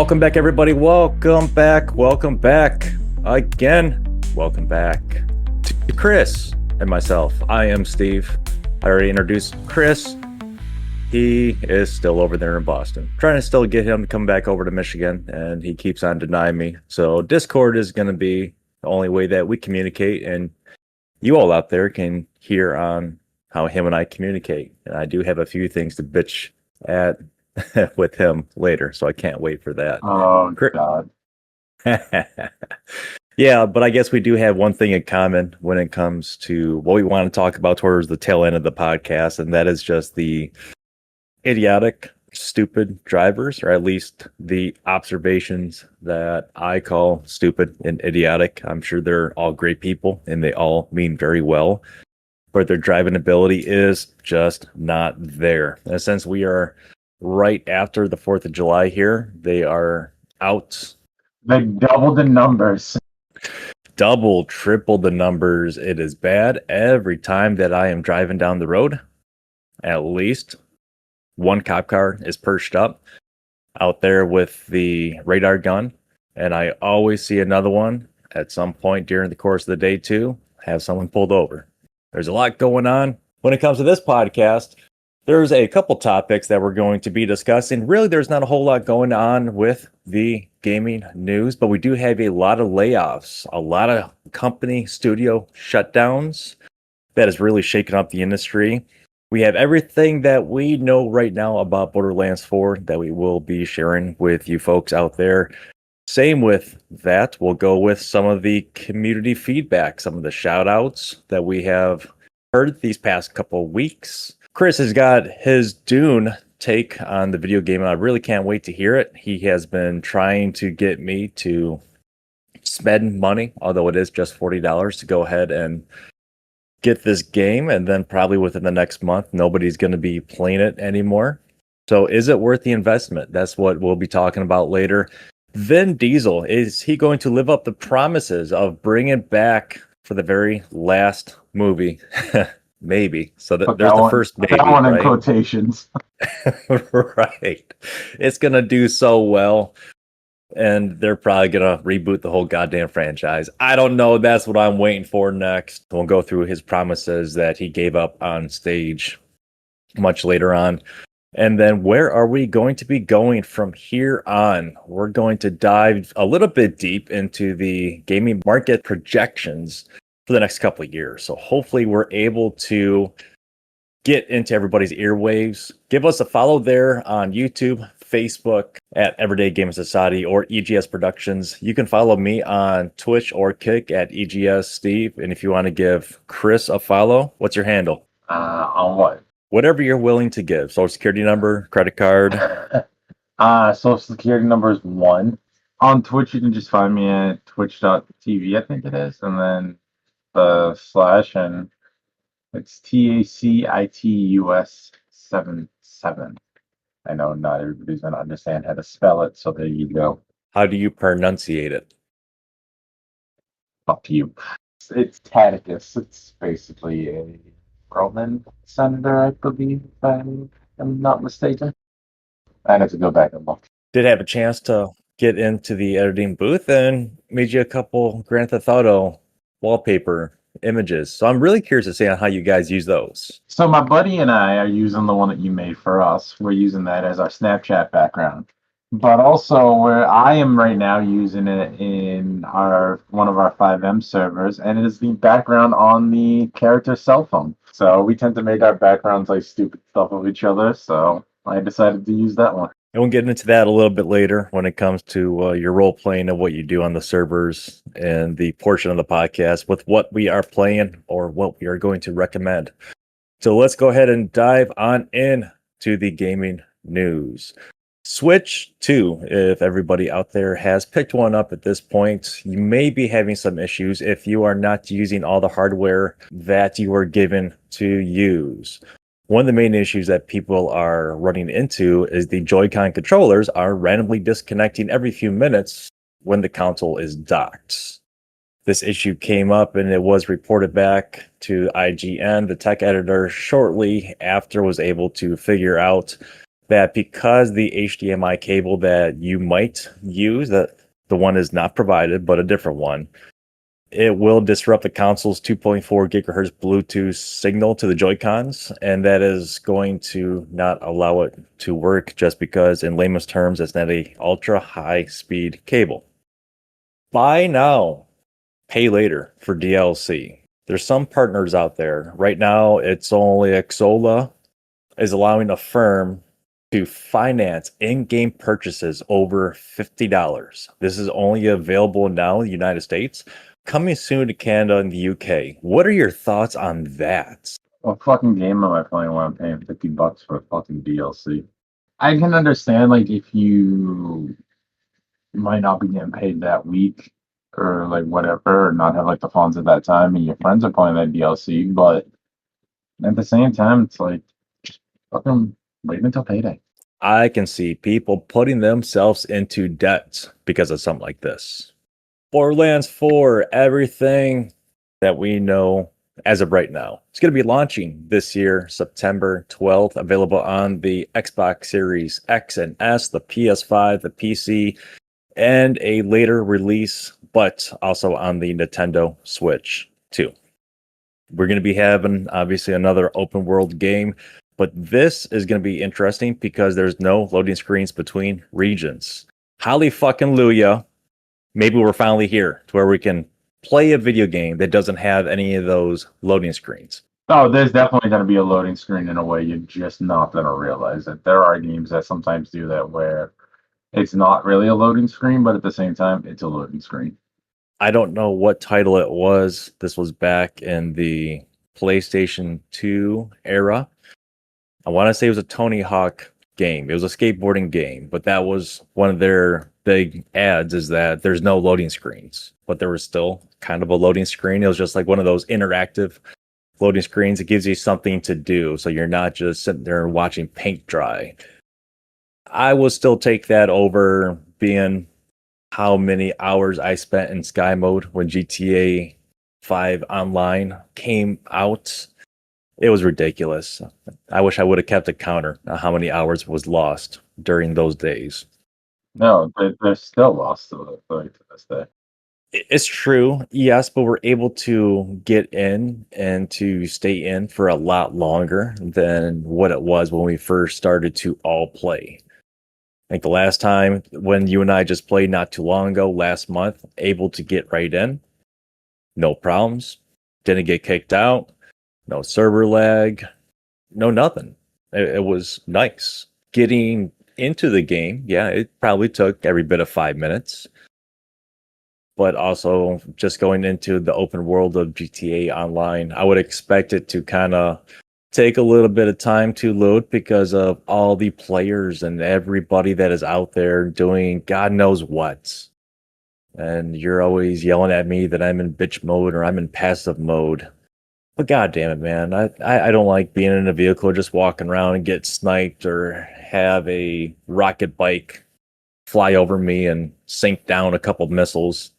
Welcome back, everybody. Welcome back again. Welcome back to Chris and myself. I am Steve. I already introduced Chris. He is still over there in Boston. Trying to still get him to come back over to Michigan, and he keeps on denying me. So Discord is going to be the only way that we communicate, and you all out there can hear on how him and I communicate. And I do have a few things to bitch at with him later, so I can't wait for that. Oh, God. Yeah, but I guess we do have one thing in common when it comes to what we want to talk about towards the tail end of the podcast, and that is just the idiotic, stupid drivers, or at least the observations that I call stupid and idiotic. I'm sure they're all great people, and they all mean very well, but their driving ability is just not there. In a sense, we are right after the 4th of July here. They are out. They doubled the numbers. Double, triple the numbers. It is bad. Every time that I am driving down the road, at least one cop car is perched up out there with the radar gun. And I always see another one at some point during the course of the day too, have someone pulled over. There's a lot going on. When it comes to this podcast, there's a couple topics that we're going to be discussing. Really, there's not a whole lot going on with the gaming news, but we do have a lot of layoffs, a lot of company studio shutdowns that has really shaken up the industry. We have everything that we know right now about Borderlands 4 that we will be sharing with you folks out there. Same with that, we'll go with some of the community feedback, some of the shout outs that we have heard these past couple weeks. Chris has got his Dune take on the video game, and I really can't wait to hear it. He has been trying to get me to spend money, although it is just $40, to go ahead and get this game, and then probably within the next month, nobody's going to be playing it anymore. So is it worth the investment? That's what we'll be talking about later. Vin Diesel, is he going to live up the promises of bringing back for the very last movie? Maybe. So there's the first maybe, that one in right? Quotations. Right. It's going to do so well, and they're probably going to reboot the whole goddamn franchise. I don't know. That's what I'm waiting for next. We'll go through his promises that he gave up on stage much later on. And then where are we going to be going from here on? We're going to dive a little bit deep into the gaming market projections for the next couple of years. So hopefully we're able to get into everybody's earwaves. Give us a follow there on YouTube, Facebook at Everyday Gaming Society or EGS Productions. You can follow me on Twitch or Kick at EGS Steve. And if you want to give Chris a follow, what's your handle? On what? Whatever you're willing to give. Social security number, credit card. Social security number is 1. On Twitch, you can just find me at twitch.tv, I think it is. And then / and it's TACITUS77. I know not everybody's gonna understand how to spell it, so there you go. How do you pronunciate it? Up to you. It's Taticus. It's basically a Roman senator, I believe, if I'm not mistaken. I have to go back and look. Did have a chance to get into the editing booth and made you a couple Grand Theft Auto wallpaper images. So I'm really curious to see on how you guys use those. So my buddy and I are using the one that you made for us. We're using that as our Snapchat background. But also where I am right now using it in one of our 5M servers, and it is the background on the character's cell phone. So we tend to make our backgrounds like stupid stuff of each other. So I decided to use that one. And we'll get into that a little bit later when it comes to your role playing and what you do on the servers and the portion of the podcast with what we are playing or what we are going to recommend. So let's go ahead and dive on in to the gaming news. Switch 2, if everybody out there has picked one up at this point, you may be having some issues if you are not using all the hardware that you were given to use. One of the main issues that people are running into is the Joy-Con controllers are randomly disconnecting every few minutes when the console is docked. This issue came up and it was reported back to IGN. The tech editor shortly after was able to figure out that because the HDMI cable that you might use, that the one is not provided, but a different one, it will disrupt the console's 2.4 gigahertz Bluetooth signal to the Joy-Cons, and that is going to not allow it to work just because, in layman's terms, it's not a ultra high speed cable. Buy now, pay later for DLC. There's some partners out there. Right now, it's only Xsola is allowing a firm to finance in-game purchases over $50. This is only available now in the United States, coming soon to Canada and the UK. What are your thoughts on that? What fucking game am I playing when I'm paying $50 for a fucking DLC? I can understand like if you might not be getting paid that week or like whatever, or not have like the funds at that time, and your friends are playing that DLC, but at the same time, it's like just fucking wait until payday. I can see people putting themselves into debt because of something like this. Borderlands 4, everything that we know as of right now. It's going to be launching this year, September 12th, available on the Xbox Series X and S, the PS5, the PC, and a later release, but also on the Nintendo Switch too. We're going to be having, obviously, another open world game, but this is going to be interesting because there's no loading screens between regions. Holly fucking Luya. Maybe we're finally here to where we can play a video game that doesn't have any of those loading screens. Oh, there's definitely going to be a loading screen in a way you're just not going to realize it. There are games that sometimes do that where it's not really a loading screen, but at the same time, it's a loading screen. I don't know what title it was. This was back in the PlayStation 2 era. I want to say it was a Tony Hawk game. It was a skateboarding game, but that was one of their big ads, is that there's no loading screens, but there was still kind of a loading screen. It was just like one of those interactive loading screens. It gives you something to do, so you're not just sitting there watching paint dry. I will still take that over being how many hours I spent in Sky Mode when GTA 5 Online came out. It was ridiculous. I wish I would have kept a counter on how many hours was lost during those days. No, they're still lost to this day. It's true, yes, but we're able to get in and to stay in for a lot longer than what it was when we first started to all play. I think the last time when you and I just played not too long ago, last month, able to get right in, no problems, didn't get kicked out, no server lag, no nothing. It was nice. Getting into the game, yeah, it probably took every bit of 5 minutes. But also just going into the open world of GTA Online, I would expect it to kind of take a little bit of time to load because of all the players and everybody that is out there doing God knows what. And you're always yelling at me that I'm in bitch mode or I'm in passive mode. But god damn it, man. I don't like being in a vehicle or just walking around and get sniped or have a rocket bike fly over me and sink down a couple missiles.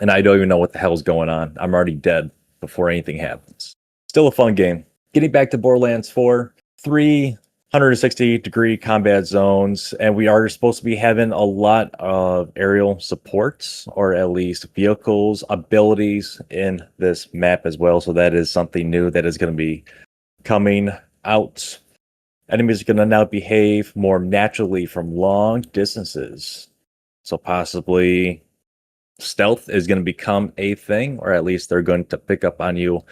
And I don't even know what the hell's going on. I'm already dead before anything happens. Still a fun game. Getting back to Borderlands 4, 360-degree combat zones, and we are supposed to be having a lot of aerial supports, or at least vehicles, abilities in this map as well. So that is something new that is going to be coming out. Enemies are going to now behave more naturally from long distances. So possibly stealth is going to become a thing, or at least they're going to pick up on you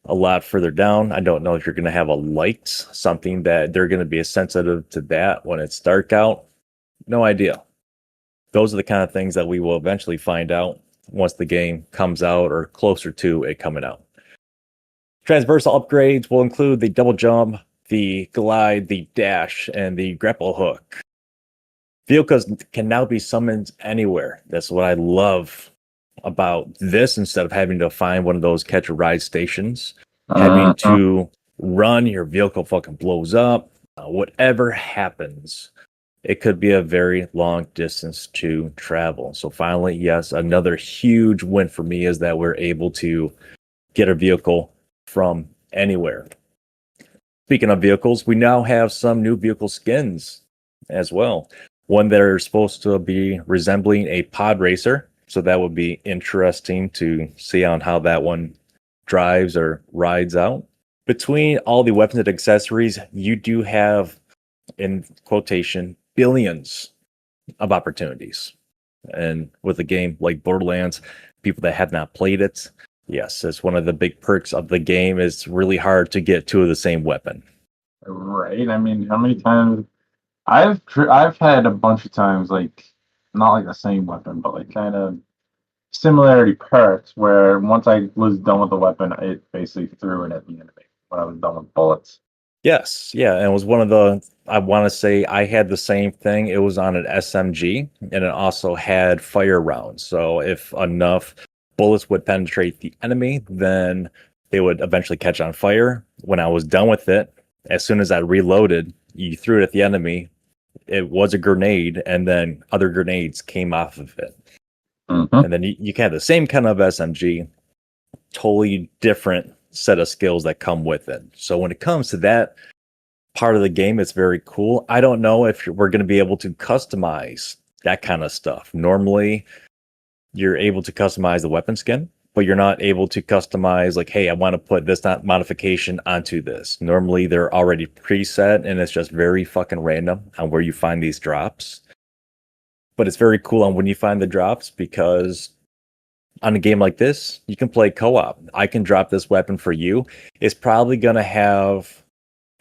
a lot further down. I don't know if you're going to have a light, something that they're going to be sensitive to that when it's dark out. No idea. Those are the kind of things that we will eventually find out once the game comes out or closer to it coming out. Transversal upgrades will include the double jump, the glide, the dash, and the grapple hook. Vehicles can now be summoned anywhere. That's what I love about this, instead of having to find one of those catch a ride stations, having to run, your vehicle fucking blows up. Whatever happens, it could be a very long distance to travel. So finally, yes, another huge win for me is that we're able to get a vehicle from anywhere. Speaking of vehicles, we now have some new vehicle skins as well. One that are supposed to be resembling a pod racer. So that would be interesting to see on how that one drives or rides out. Between all the weapons and accessories, you do have, in quotation, billions of opportunities. And with a game like Borderlands, people that have not played it, yes, it's one of the big perks of the game. It's really hard to get two of the same weapon. Right. I mean, how many times I've had a bunch of times like not like the same weapon, but like kind of similarity perks where once I was done with the weapon, it basically threw it at the enemy when I was done with bullets. Yes, yeah, and it was one of the. I want to say I had the same thing. It was on an SMG, and it also had fire rounds. So if enough bullets would penetrate the enemy, then they would eventually catch on fire. When I was done with it, as soon as I reloaded, you threw it at the enemy. It was a grenade, and then other grenades came off of it. And then you can have the same kind of SMG, totally different set of skills that come with it. So when it comes to that part of the game, it's very cool. I don't know if we're going to be able to customize that kind of stuff. Normally, you're able to customize the weapon skin, but you're not able to customize like, hey, I want to put this modification onto this. Normally, they're already preset, and it's just very fucking random on where you find these drops. But it's very cool on when you find the drops because on a game like this, you can play co-op. I can drop this weapon for you. It's probably going to have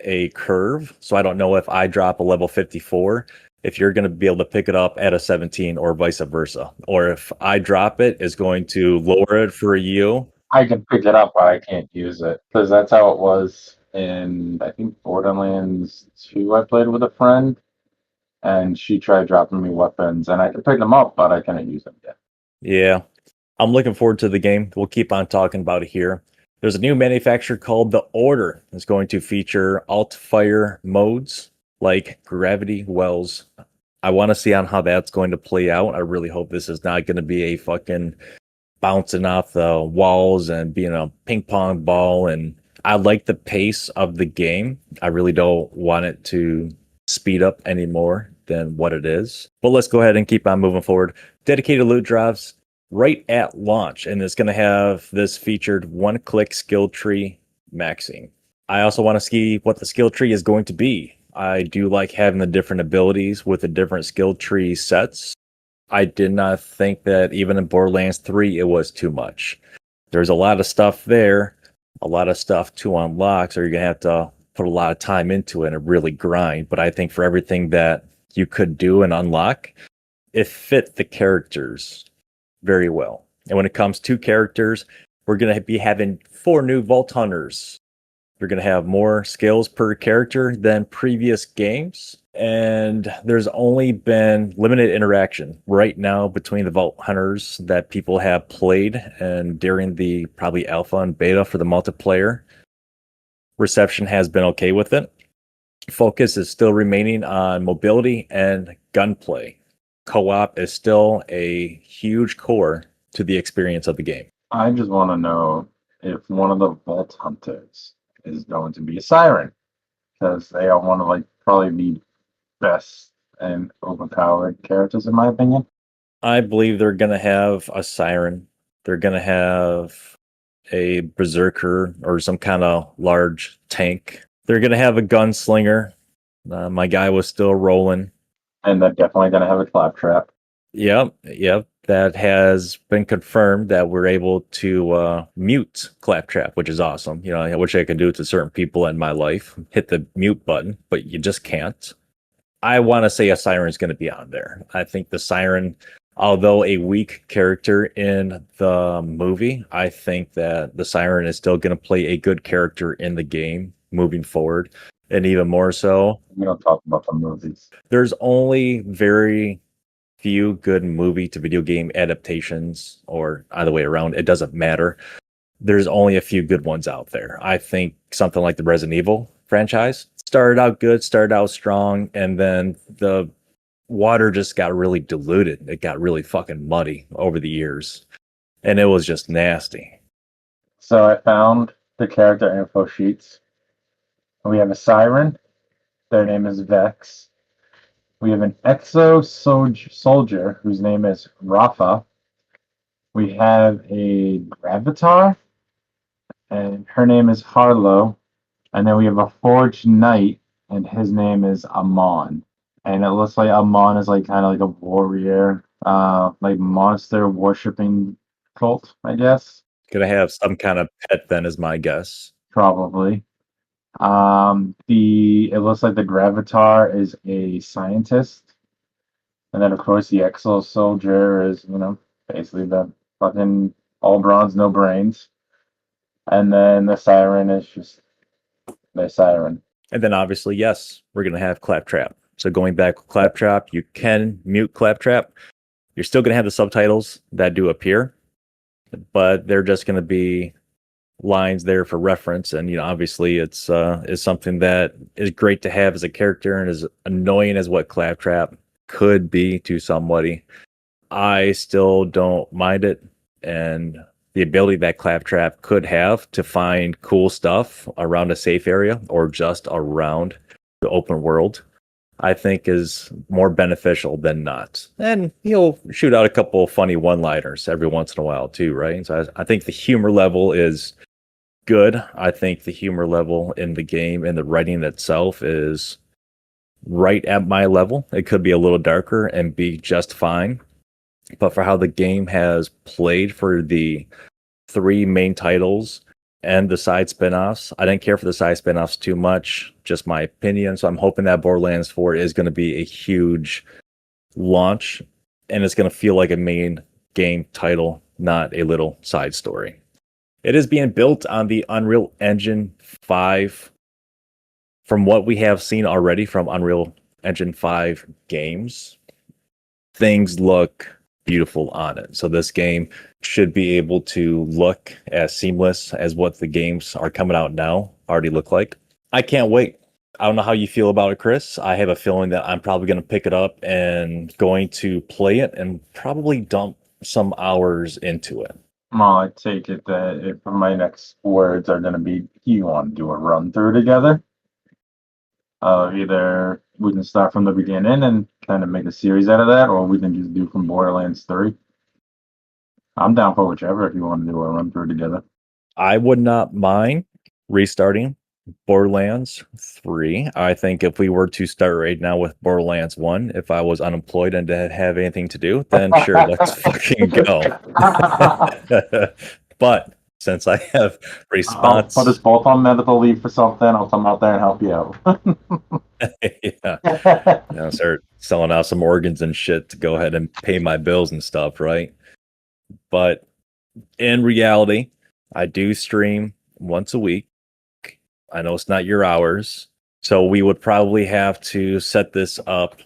a curve. So I don't know if I drop a level 54, if you're going to be able to pick it up at a 17 or vice versa. Or if I drop it, it's going to lower it for you. I can pick it up, but I can't use it because that's how it was in, I think, Borderlands 2. I played with a friend, and she tried dropping me weapons, and I could pick them up, but I couldn't use them yet. Yeah. I'm looking forward to the game. We'll keep on talking about it here. There's a new manufacturer called The Order. It's going to feature alt-fire modes like gravity wells. I want to see on how that's going to play out. I really hope this is not going to be a fucking bouncing off the walls and being a ping pong ball. And I like the pace of the game. I really don't want it to speed up any more than what it is. But let's go ahead and keep on moving forward. Dedicated loot drops right at launch, and it's going to have this featured one-click skill tree maxing. I also want to see what the skill tree is going to be. I do like having the different abilities with the different skill tree sets. I did not think that even in Borderlands 3 it was too much. There's a lot of stuff there, a lot of stuff to unlock, so you're going to have to put a lot of time into it and really grind. But I think for everything that you could do and unlock, it fit the characters very well. And when it comes to characters, we're going to be having 4 new Vault Hunters. We're going to have more skills per character than previous games. And there's only been limited interaction right now between the Vault Hunters that people have played and during the probably alpha and beta for the multiplayer. Reception has been okay with it. Focus is still remaining on mobility and gunplay. Co-op is still a huge core to the experience of the game. I just want to know if one of the Vault Hunters is going to be a Siren, because they are one of like probably the best and overpowered characters in my opinion. I believe they're going to have a Siren. They're going to have a Berserker or some kind of large tank. They're going to have a gunslinger. My guy was still rolling. And they're definitely going to have a claptrap. Yep. That has been confirmed that we're able to mute Claptrap, which is awesome. You know, I wish I could do it to certain people in my life. Hit the mute button, but you just can't. I want to say a Siren is going to be on there. I think the Siren, although a weak character in the movie, I think that the Siren is still going to play a good character in the game moving forward. And even more so, We don't talk about the movies. there's only very few good movie to video game adaptations, or either way around. It doesn't matter. There's only a few good ones out there. I think something like the Resident Evil franchise started out good, started out strong, and then the water just got really diluted. It got really fucking muddy over the years, and it was just nasty. So I found the character info sheets, We have a Siren. Their name is Vex. We have an Exo Soldier whose name is Rafa. We have a Gravatar, and her name is Harlow. And then we have a Forged Knight, and his name is Amon. And it looks like Amon is like kind of like a warrior, like monster worshipping cult, I guess. Gonna have some kind of pet then, is my guess. Probably. The it looks like the Gravatar is a scientist, and then of course the Exo Soldier is, basically the fucking all bronze, no brains, and then the Siren is just the Siren. And then obviously, yes, we're gonna have Claptrap. So going back with Claptrap, you can mute Claptrap. You're still gonna have the subtitles that do appear, but they're just gonna be lines there for reference. And obviously, it's is something that is great to have as a character, and as annoying as what Claptrap could be to somebody, I still don't mind it. And the ability that Claptrap could have to find cool stuff around a safe area or just around the open world, I think is more beneficial than not. And he'll shoot out a couple of funny one-liners every once in a while too, right? So I think the humor level is good. I think the humor level in the game and the writing itself is right at my level. It could be a little darker and be just fine. But for how the game has played for the 3 main titles and the side spin-offs, I didn't care for the side spin-offs too much, just my opinion. So I'm hoping that Borderlands 4 is going to be a huge launch, and it's going to feel like a main game title, not a little side story. It is being built on the Unreal Engine 5. From what we have seen already from Unreal Engine 5 games, things look beautiful on it. So this game should be able to look as seamless as what the games are coming out now already look like. I can't wait. I don't know how you feel about it, Chris. I have a feeling that I'm probably going to pick it up and going to play it and probably dump some hours into it. Well, I take it that if my next words are going to be, you want to do a run through together? Either we can start from the beginning and kind of make a series out of that, or we can just do from Borderlands 3. I'm down for whichever if you want to do a run through together. I would not mind restarting Borderlands 3. I think if we were to start right now with Borderlands 1, if I was unemployed and didn't have anything to do, then sure, let's fucking go. But since I have response, I'll put us both on medical leave for something. I'll come out there and help you out. Start selling out some organs and shit to go ahead and pay my bills and stuff, right? But in reality, I do stream once a week. I know it's not your hours, so we would probably have to set this up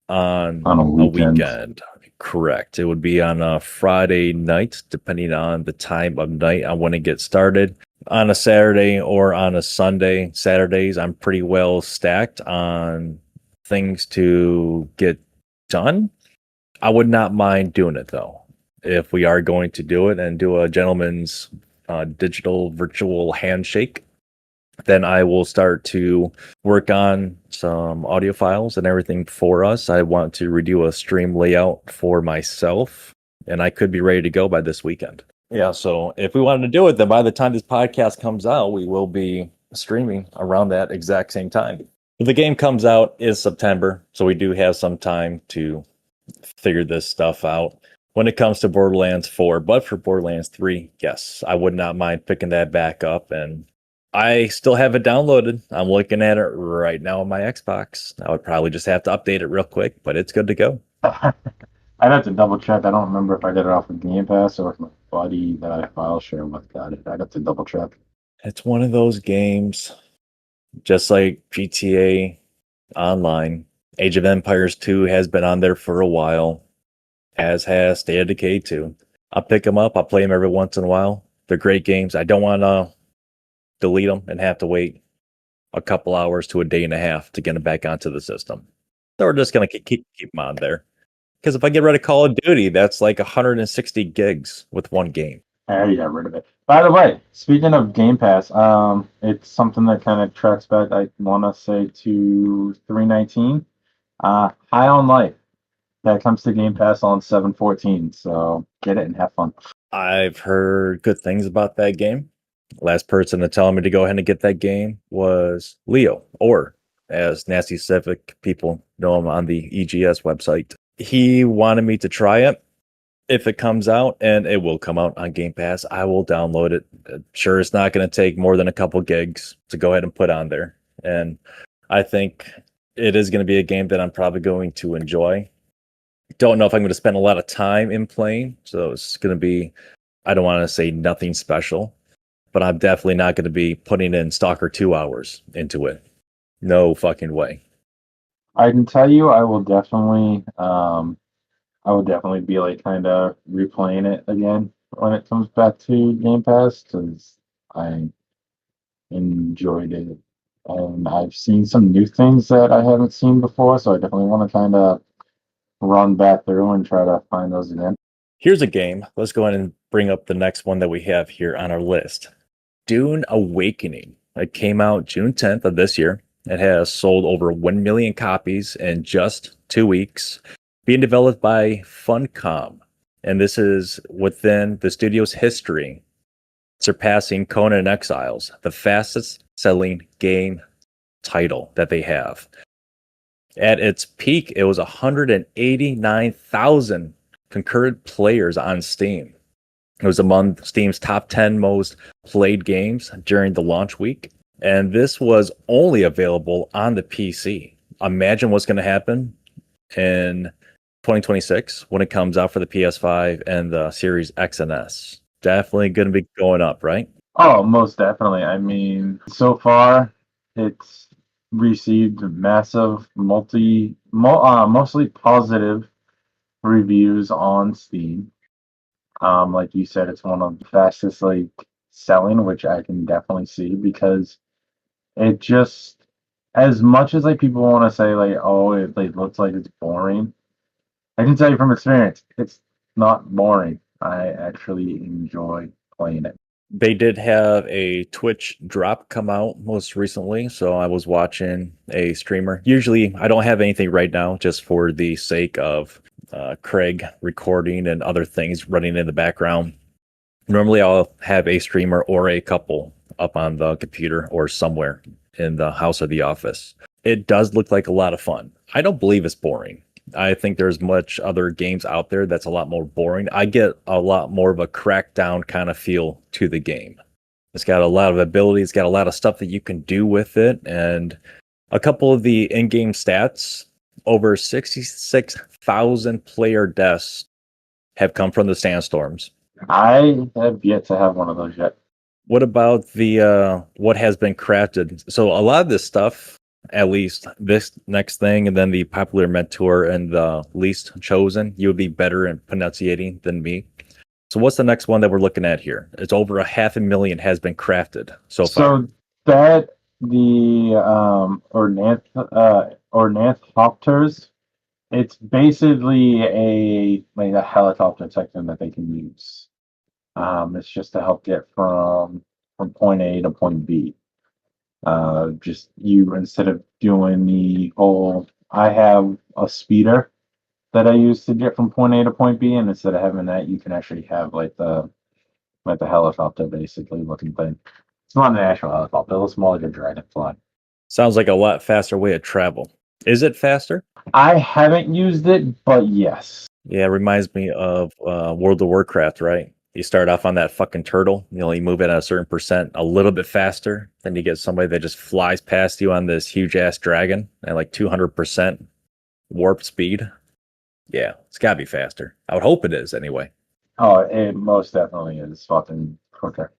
on a weekend. Correct. It would be on a Friday night, depending on the time of night I want to get started. On a Saturday or on a Sunday. Saturdays, I'm pretty well stacked on things to get done. I would not mind doing it, though. If we are going to do it and do a gentleman's digital virtual handshake, then I will start to work on some audio files and everything for us. I want to redo a stream layout for myself, and I could be ready to go by this weekend. Yeah, so if we wanted to do it, then by the time this podcast comes out, we will be streaming around that exact same time. If the game comes out is September, so we do have some time to figure this stuff out when it comes to Borderlands 4. But for Borderlands 3, yes, I would not mind picking that back up, and I still have it downloaded. I'm looking at it right now on my Xbox. I would probably just have to update it real quick, but it's good to go. I'd have to double check. I don't remember if I did it off of Game Pass or if my buddy that I file share with got it. I'd have to double check. It's one of those games, just like GTA Online. Age of Empires 2 has been on there for a while, as has State of Decay 2. I'll pick them up. I'll play them every once in a while. They're great games. I don't want to delete them and have to wait a couple hours to a day and a half to get them back onto the system. So we're just going to keep them on there. Because if I get rid of Call of Duty, that's like 160 gigs with one game. I already got rid of it. By the way, speaking of Game Pass, it's something that kind of tracks back. I want to say to 319. High on Life that comes to Game Pass on 7/14. So get it and have fun. I've heard good things about that game. Last person to tell me to go ahead and get that game was Leo, or as Nasty Civic people know him on the EGS website. He wanted me to try it. If it comes out, and it will come out on Game Pass, I will download it. Sure, it's not going to take more than a couple gigs to go ahead and put on there. And I think it is going to be a game that I'm probably going to enjoy. Don't know if I'm going to spend a lot of time in playing, so it's going to be, I don't want to say nothing special, but I'm definitely not going to be putting in Stalker 2 hours into it. No fucking way. I can tell you, I will definitely be like kind of replaying it again when it comes back to Game Pass because I enjoyed it. And I've seen some new things that I haven't seen before, so I definitely want to kind of run back through and try to find those again. Here's a game. Let's go ahead and bring up the next one that we have here on our list. Dune Awakening. It came out June 10th of this year. It has sold over 1 million copies in just 2 weeks. Being developed by Funcom. And this is within the studio's history, surpassing Conan Exiles, the fastest selling game title that they have. At its peak, it was 189,000 concurrent players on Steam. It was among Steam's top 10 most played games during the launch week. And this was only available on the PC. Imagine what's going to happen in 2026 when it comes out for the PS5 and the Series X and S. Definitely going to be going up, right? Oh, most definitely. I mean, so far, it's received massive mostly positive reviews on Steam. Like you said, it's one of the fastest like selling, which I can definitely see because it just, as much as like people want to say like, oh, it like looks like it's boring. I can tell you from experience, it's not boring. I actually enjoy playing it. They did have a Twitch drop come out most recently, so I was watching a streamer. Usually, I don't have anything right now, just for the sake of Craig recording and other things running in the background. Normally, I'll have a streamer or a couple up on the computer or somewhere in the house or the office. It does look like a lot of fun. I don't believe it's boring. I think there's much other games out there that's a lot more boring. I get a lot more of a crackdown kind of feel to the game. It's got a lot of ability. It's got a lot of stuff that you can do with it. And a couple of the in-game stats, over 66,000 player deaths have come from the sandstorms. I have yet to have one of those yet. What about the what has been crafted? So a lot of this stuff, at least this next thing, and then the popular mentor and the least chosen, you would be better in pronunciating than me. So what's the next one that we're looking at here? It's over 500,000 has been crafted so far. So that the ornithopters, it's basically a helicopter technique that they can use. It's just to help get from point A to point B. Just you instead of doing the whole, I have a speeder that I use to get from point A to point B, and instead of having that, you can actually have like the helicopter basically looking thing. It's not an actual helicopter; it's more like a dragonfly. Sounds like a lot faster way of travel. Is it faster? I haven't used it, but yes. Yeah, it reminds me of World of Warcraft, right? You start off on that fucking turtle, you move it at a certain percent a little bit faster. Then you get somebody that just flies past you on this huge ass dragon at like 200% warp speed. Yeah, it's gotta be faster. I would hope it is anyway. Oh, it most definitely is fucking quicker.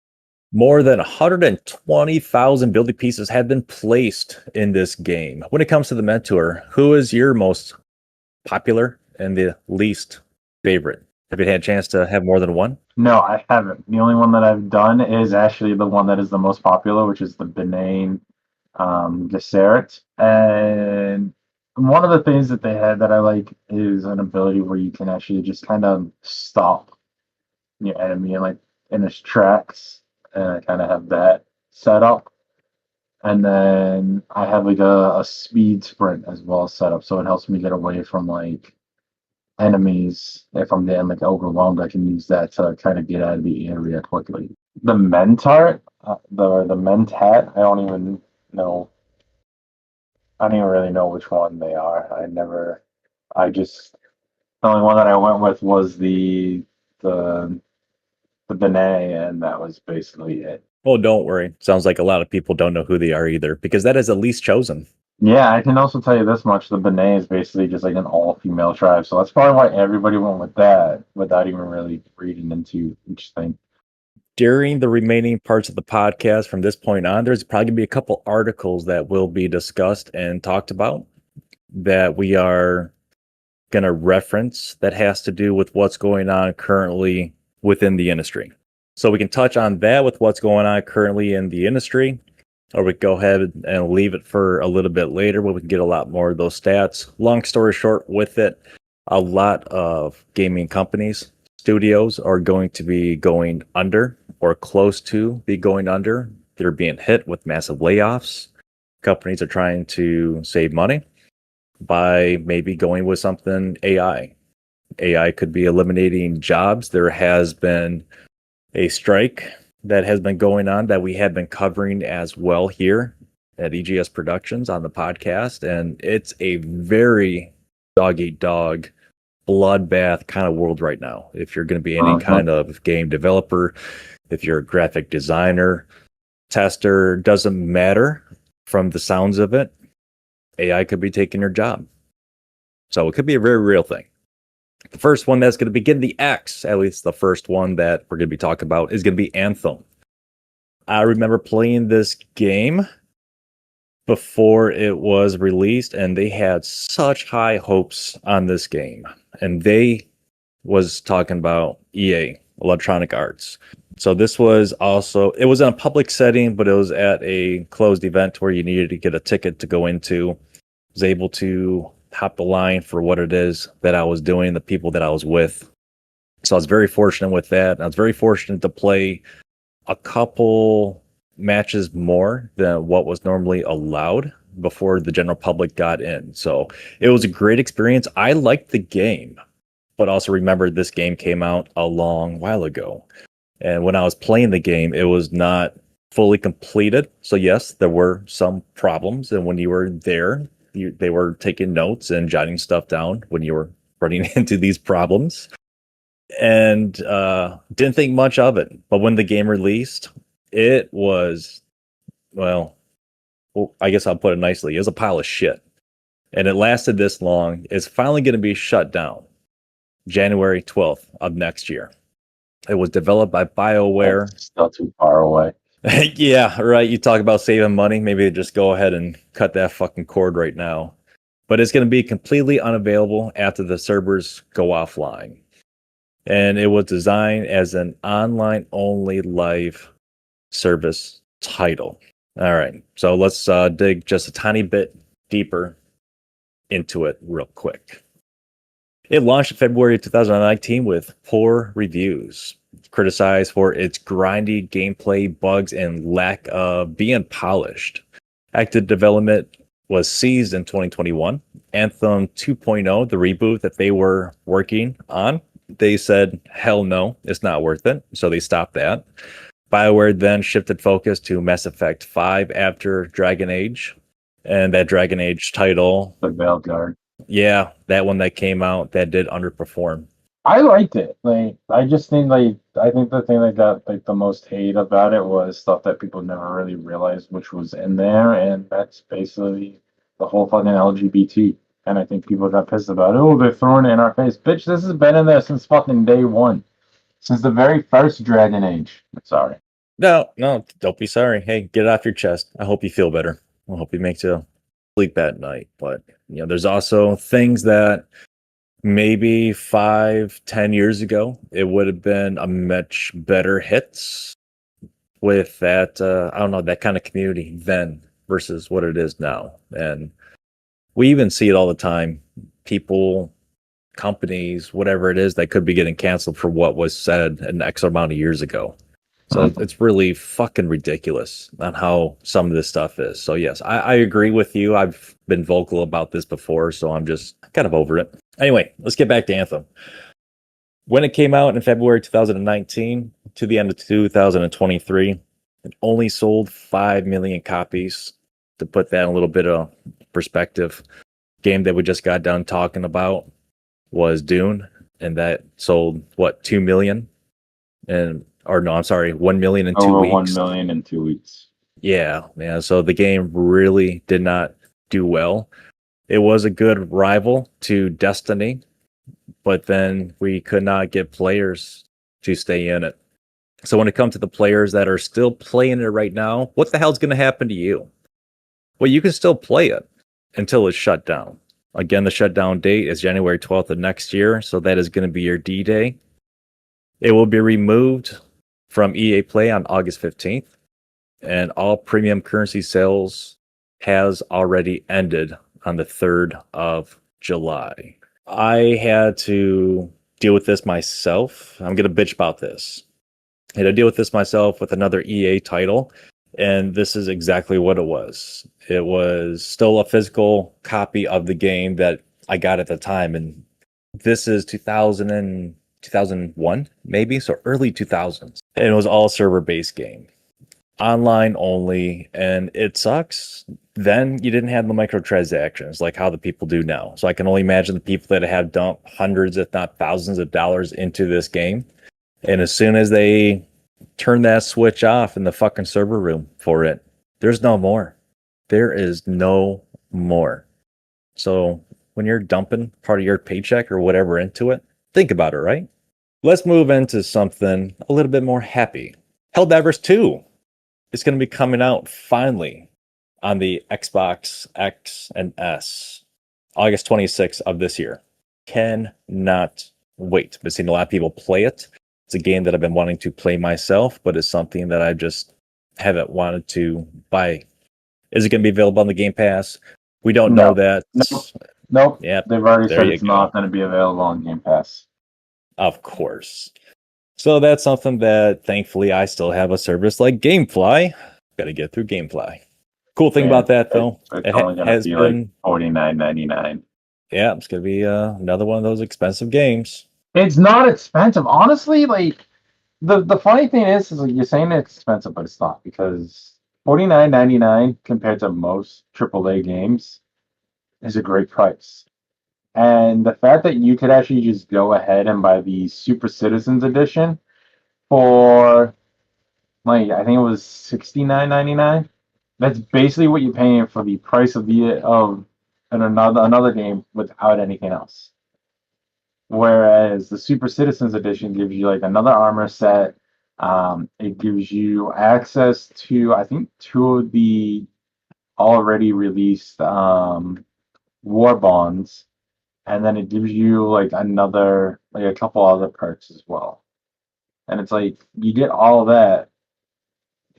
More than 120,000 building pieces have been placed in this game. When it comes to the mentor, who is your most popular and the least favorite? Have you had a chance to have more than one? No, I haven't. The only one that I've done is actually the one that is the most popular, which is the Benane Gesserit. And one of the things that they had that I like is an ability where you can actually just kind of stop your enemy and like and its tracks, and I kind of have that set up. And then I have like a speed sprint as well set up, so it helps me get away from like enemies. If I'm getting like overwhelmed, I can use that to kind of get out of the area quickly. The Mentart, the Mentat, I don't even know. I don't even really know which one they are. I just, the only one that I went with was the the Benet, and that was basically it. Oh, don't worry. Sounds like a lot of people don't know who they are either, because that is at least chosen. Yeah, I can also tell you this much: the Benet is basically just like an all-female tribe, so that's probably why everybody went with that without even really reading into each thing. During the remaining parts of the podcast from this point on, there's probably going to be a couple articles that will be discussed and talked about that we are going to reference that has to do with what's going on currently within the industry. So we can touch on that with what's going on currently in the industry, or we can go ahead and leave it for a little bit later where we can get a lot more of those stats. Long story short, with it, a lot of gaming companies, studios are going to be going under or close to be going under. They're being hit with massive layoffs. Companies are trying to save money by maybe going with something AI. AI could be eliminating jobs. There has been a strike that has been going on that we have been covering as well here at EGS Productions on the podcast. And it's a very dog-eat-dog bloodbath kind of world right now. If you're going to be any kind of game developer, if you're a graphic designer, tester, doesn't matter from the sounds of it, AI could be taking your job. So it could be a very real thing. The first one that's going to begin the X, at least the first one that we're going to be talking about, is going to be Anthem. I remember playing this game before it was released, and they had such high hopes on this game. And they was talking about EA, Electronic Arts. So this was also, it was in a public setting, but it was at a closed event where you needed to get a ticket to go into. I was able to hop the line for what it is that I was doing, the people that I was with. So I was very fortunate with that. I was very fortunate to play a couple matches more than what was normally allowed before the general public got in. So it was a great experience. I liked the game, but also remember this game came out a long while ago. And when I was playing the game, it was not fully completed. So yes, there were some problems. And when you were there, they were taking notes and jotting stuff down when you were running into these problems. And didn't think much of it. But when the game released, it was, well, I guess I'll put it nicely. It was a pile of shit. And it lasted this long. It's finally going to be shut down January 12th of next year. It was developed by BioWare. That's still too far away. Yeah, right. You talk about saving money. Maybe just go ahead and cut that fucking cord right now. But it's going to be completely unavailable after the servers go offline. And it was designed as an online-only live service title. All right. So let's dig just a tiny bit deeper into it real quick. It launched in February 2019 with poor reviews, criticized for its grindy gameplay, bugs, and lack of being polished. Active development was seized in 2021. Anthem 2.0, the reboot that they were working on, they said, hell no, it's not worth it. So they stopped that. BioWare then shifted focus to Mass Effect 5 after Dragon Age. And that Dragon Age title, The Veilguard. yeah, that one that came out that did underperform. I liked it. Like, I just think I think the thing that got like the most hate about it was stuff that people never really realized which was in there, and that's basically the whole fucking LGBT. And I think people got pissed about it. Oh, they're throwing it in our face. Bitch, this has been in there since fucking day one. Since the very first Dragon Age. Sorry. No, don't be sorry. Hey, get it off your chest. I hope you feel better. I hope it makes you sleep at night. But there's also things that maybe 5-10 years ago it would have been a much better hits with that I don't know, that kind of community then versus what it is now. And we even see it all the time. People, companies, whatever it is, that could be getting canceled for what was said an X amount of years ago. So it's really fucking ridiculous on how some of this stuff is. So yes, I agree with you. I've been vocal about this before, so I'm just kind of over it. Anyway, let's get back to Anthem. When it came out in February 2019 to the end of 2023, it only sold 5 million copies. To put that in a little bit of perspective, game that we just got done talking about was Dune, and that sold what, 2 million? And or no, I'm sorry, 1 million in 2 Over weeks. 1 million in 2 weeks. Yeah. So the game really did not do well. It was a good rival to Destiny, but then we could not get players to stay in it. So when it comes to the players that are still playing it right now, what the hell's going to happen to you? Well, you can still play it until it's shut down. Again, the shutdown date is January 12th of next year, so that is going to be your D-Day. It will be removed from EA Play on August 15th, and all premium currency sales has already ended on the 3rd of July. I had to deal with this myself. I'm going to bitch about this. I had to deal with this myself with another EA title, and this is exactly what it was. It was still a physical copy of the game that I got at the time, and this is 2001, maybe, so early 2000s. And it was all server-based game, online only, and it sucks. Then you didn't have the microtransactions like how the people do now. So I can only imagine the people that have dumped hundreds, if not thousands of dollars into this game. And as soon as they turn that switch off in the fucking server room for it, there's no more. There is no more. So when you're dumping part of your paycheck or whatever into it, think about it, right? Let's move into something a little bit more happy. Helldivers 2 is going to be coming out finally on the Xbox X and S, August 26th of this year. Cannot wait. I've seen a lot of people play it. It's a game that I've been wanting to play myself, but it's something that I just haven't wanted to buy. Is it going to be available on the Game Pass? We don't know that. Nope. Yep. They've already There said you it's go. not going to be available on Game Pass. Of course. So that's something that thankfully I still have a service like GameFly. Got to get through GameFly. Cool thing about that though, it's only going to be like $49.99. Yeah, it's going to be another one of those expensive games. It's not expensive, honestly. Like the funny thing is like, you're saying it's expensive, but it's not, because $49.99 compared to most AAA games is a great price. And the fact that you could actually just go ahead and buy the Super Citizens Edition for, like, I think it was $69.99. That's basically what you're paying for the price of another game without anything else. Whereas the Super Citizens Edition gives you like another armor set. It gives you access to, I think, 2 of the already released war bonds, and then it gives you like a couple other perks as well. And it's like you get all of that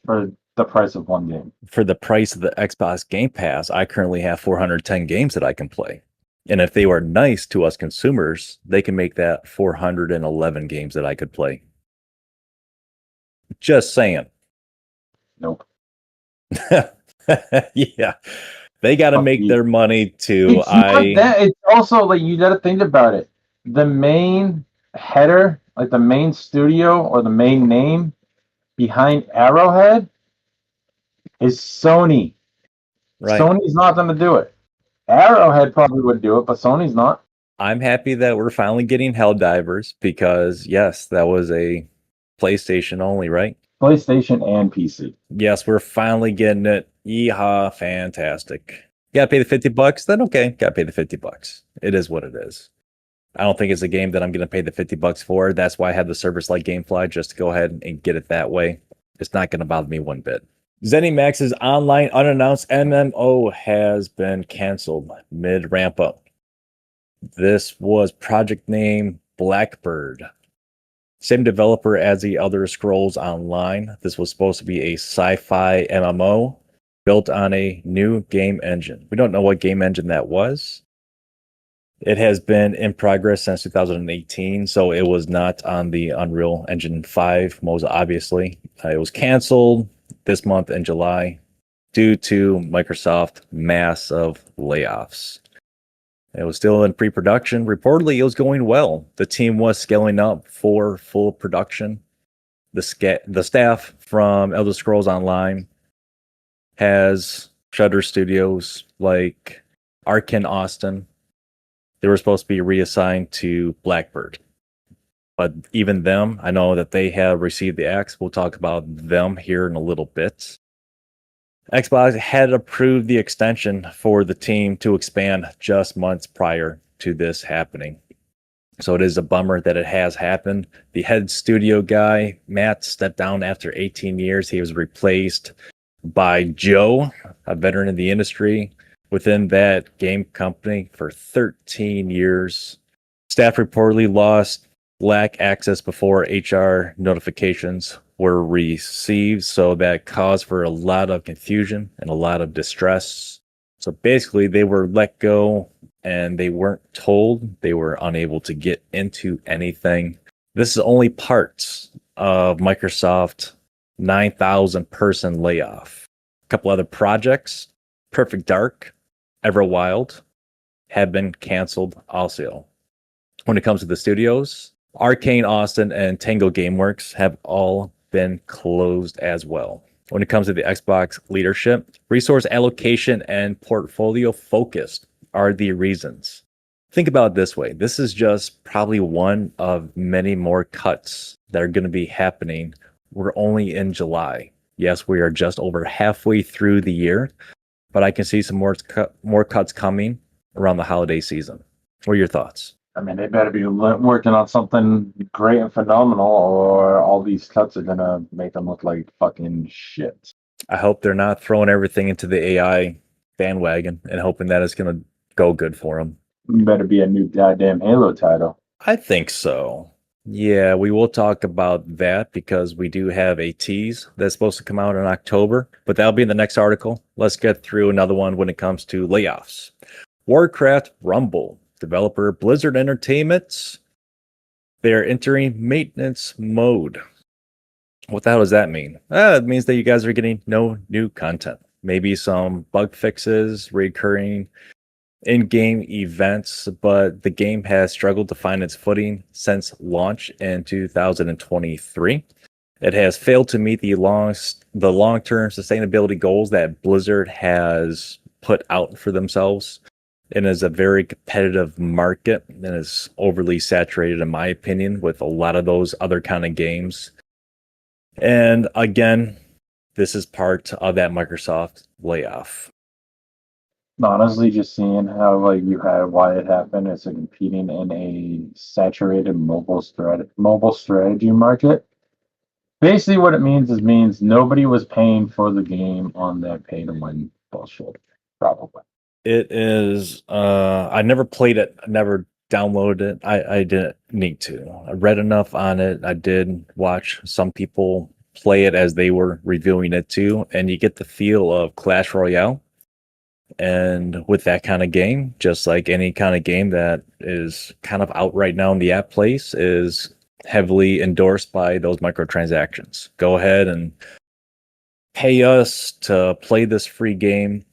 for the price of one game. For the price of the Xbox Game Pass, I currently have 410 games that I can play. And if they were nice to us consumers, they can make that 411 games that I could play. Just saying. Nope. Yeah. They got to make their money too. It's not that. It's also like you got to think about it. The main header, like the main studio or the main name behind Arrowhead, is Sony. Right. Sony's not going to do it. Arrowhead probably would do it, but Sony's not. I'm happy that we're finally getting Helldivers because, yes, that was a PlayStation only, right? PlayStation and PC. Yes, we're finally getting it. Yeehaw, fantastic. You gotta pay the $50, then okay, gotta pay the $50. It is what it is. I don't think it's a game that I'm gonna pay the $50 for. That's why I have the service like GameFly, just to go ahead and get it that way. It's not gonna bother me one bit. ZeniMax's online unannounced MMO has been canceled mid ramp up. This was project name Blackbird. Same developer as the Elder Scrolls Online. This was supposed to be a sci-fi MMO built on a new game engine. We don't know what game engine that was. It has been in progress since 2018, so it was not on the Unreal Engine 5, most obviously. It was canceled this month in July due to Microsoft massive layoffs. It was still in pre-production. Reportedly, it was going well. The team was scaling up for full production. The staff from Elder Scrolls Online has Shutter Studios like Arkin Austin. They were supposed to be reassigned to Blackbird. But even them, I know that they have received the axe. We'll talk about them here in a little bit. Xbox had approved the extension for the team to expand just months prior to this happening. So it is a bummer that it has happened. The head studio guy, Matt, stepped down after 18 years. He was replaced by Joe, a veteran in the industry within that game company for 13 years. Staff reportedly lost Slack access before HR notifications were received, so that caused for a lot of confusion and a lot of distress. So basically, they were let go and they weren't told. They were unable to get into anything. This is only parts of Microsoft 9,000 person layoff. A couple other projects, Perfect Dark, Everwild, have been canceled also. When it comes to the studios, Arcane Austin and Tango Gameworks have all been closed as well. When it comes to the Xbox leadership, resource allocation and portfolio focus are the reasons. Think about it this way. This is just probably one of many more cuts that are going to be happening. We're only in July. Yes, we are just over halfway through the year, but I can see some more cuts coming around the holiday season. What are your thoughts? I mean, they better be working on something great and phenomenal, or all these cuts are gonna make them look like fucking shit. I hope they're not throwing everything into the AI bandwagon and hoping that it's gonna go good for them. Better be a new goddamn Halo title. I think so. Yeah, we will talk about that because we do have a tease that's supposed to come out in October, but that'll be in the next article. Let's get through another one when it comes to layoffs. Warcraft Rumble. Developer Blizzard Entertainment, they're entering maintenance mode. What the hell does that mean? It means that you guys are getting no new content. Maybe some bug fixes, recurring in-game events, but the game has struggled to find its footing since launch in 2023. It has failed to meet the long-term sustainability goals that Blizzard has put out for themselves. It is a very competitive market and is overly saturated, in my opinion, with a lot of those other kind of games. And again, this is part of that Microsoft layoff. Honestly, just seeing how you had why it happened, it's competing in a saturated mobile strategy market. Basically, what it means nobody was paying for the game on that pay to win bullshit. Probably. It is, I never played it, I never downloaded it. I didn't need to. I read enough on it. I did watch some people play it as they were reviewing it too, and you get the feel of Clash Royale. And with that kind of game, just like any kind of game that is kind of out right now in the app place, is heavily endorsed by those microtransactions. Go ahead and pay us to play this free game.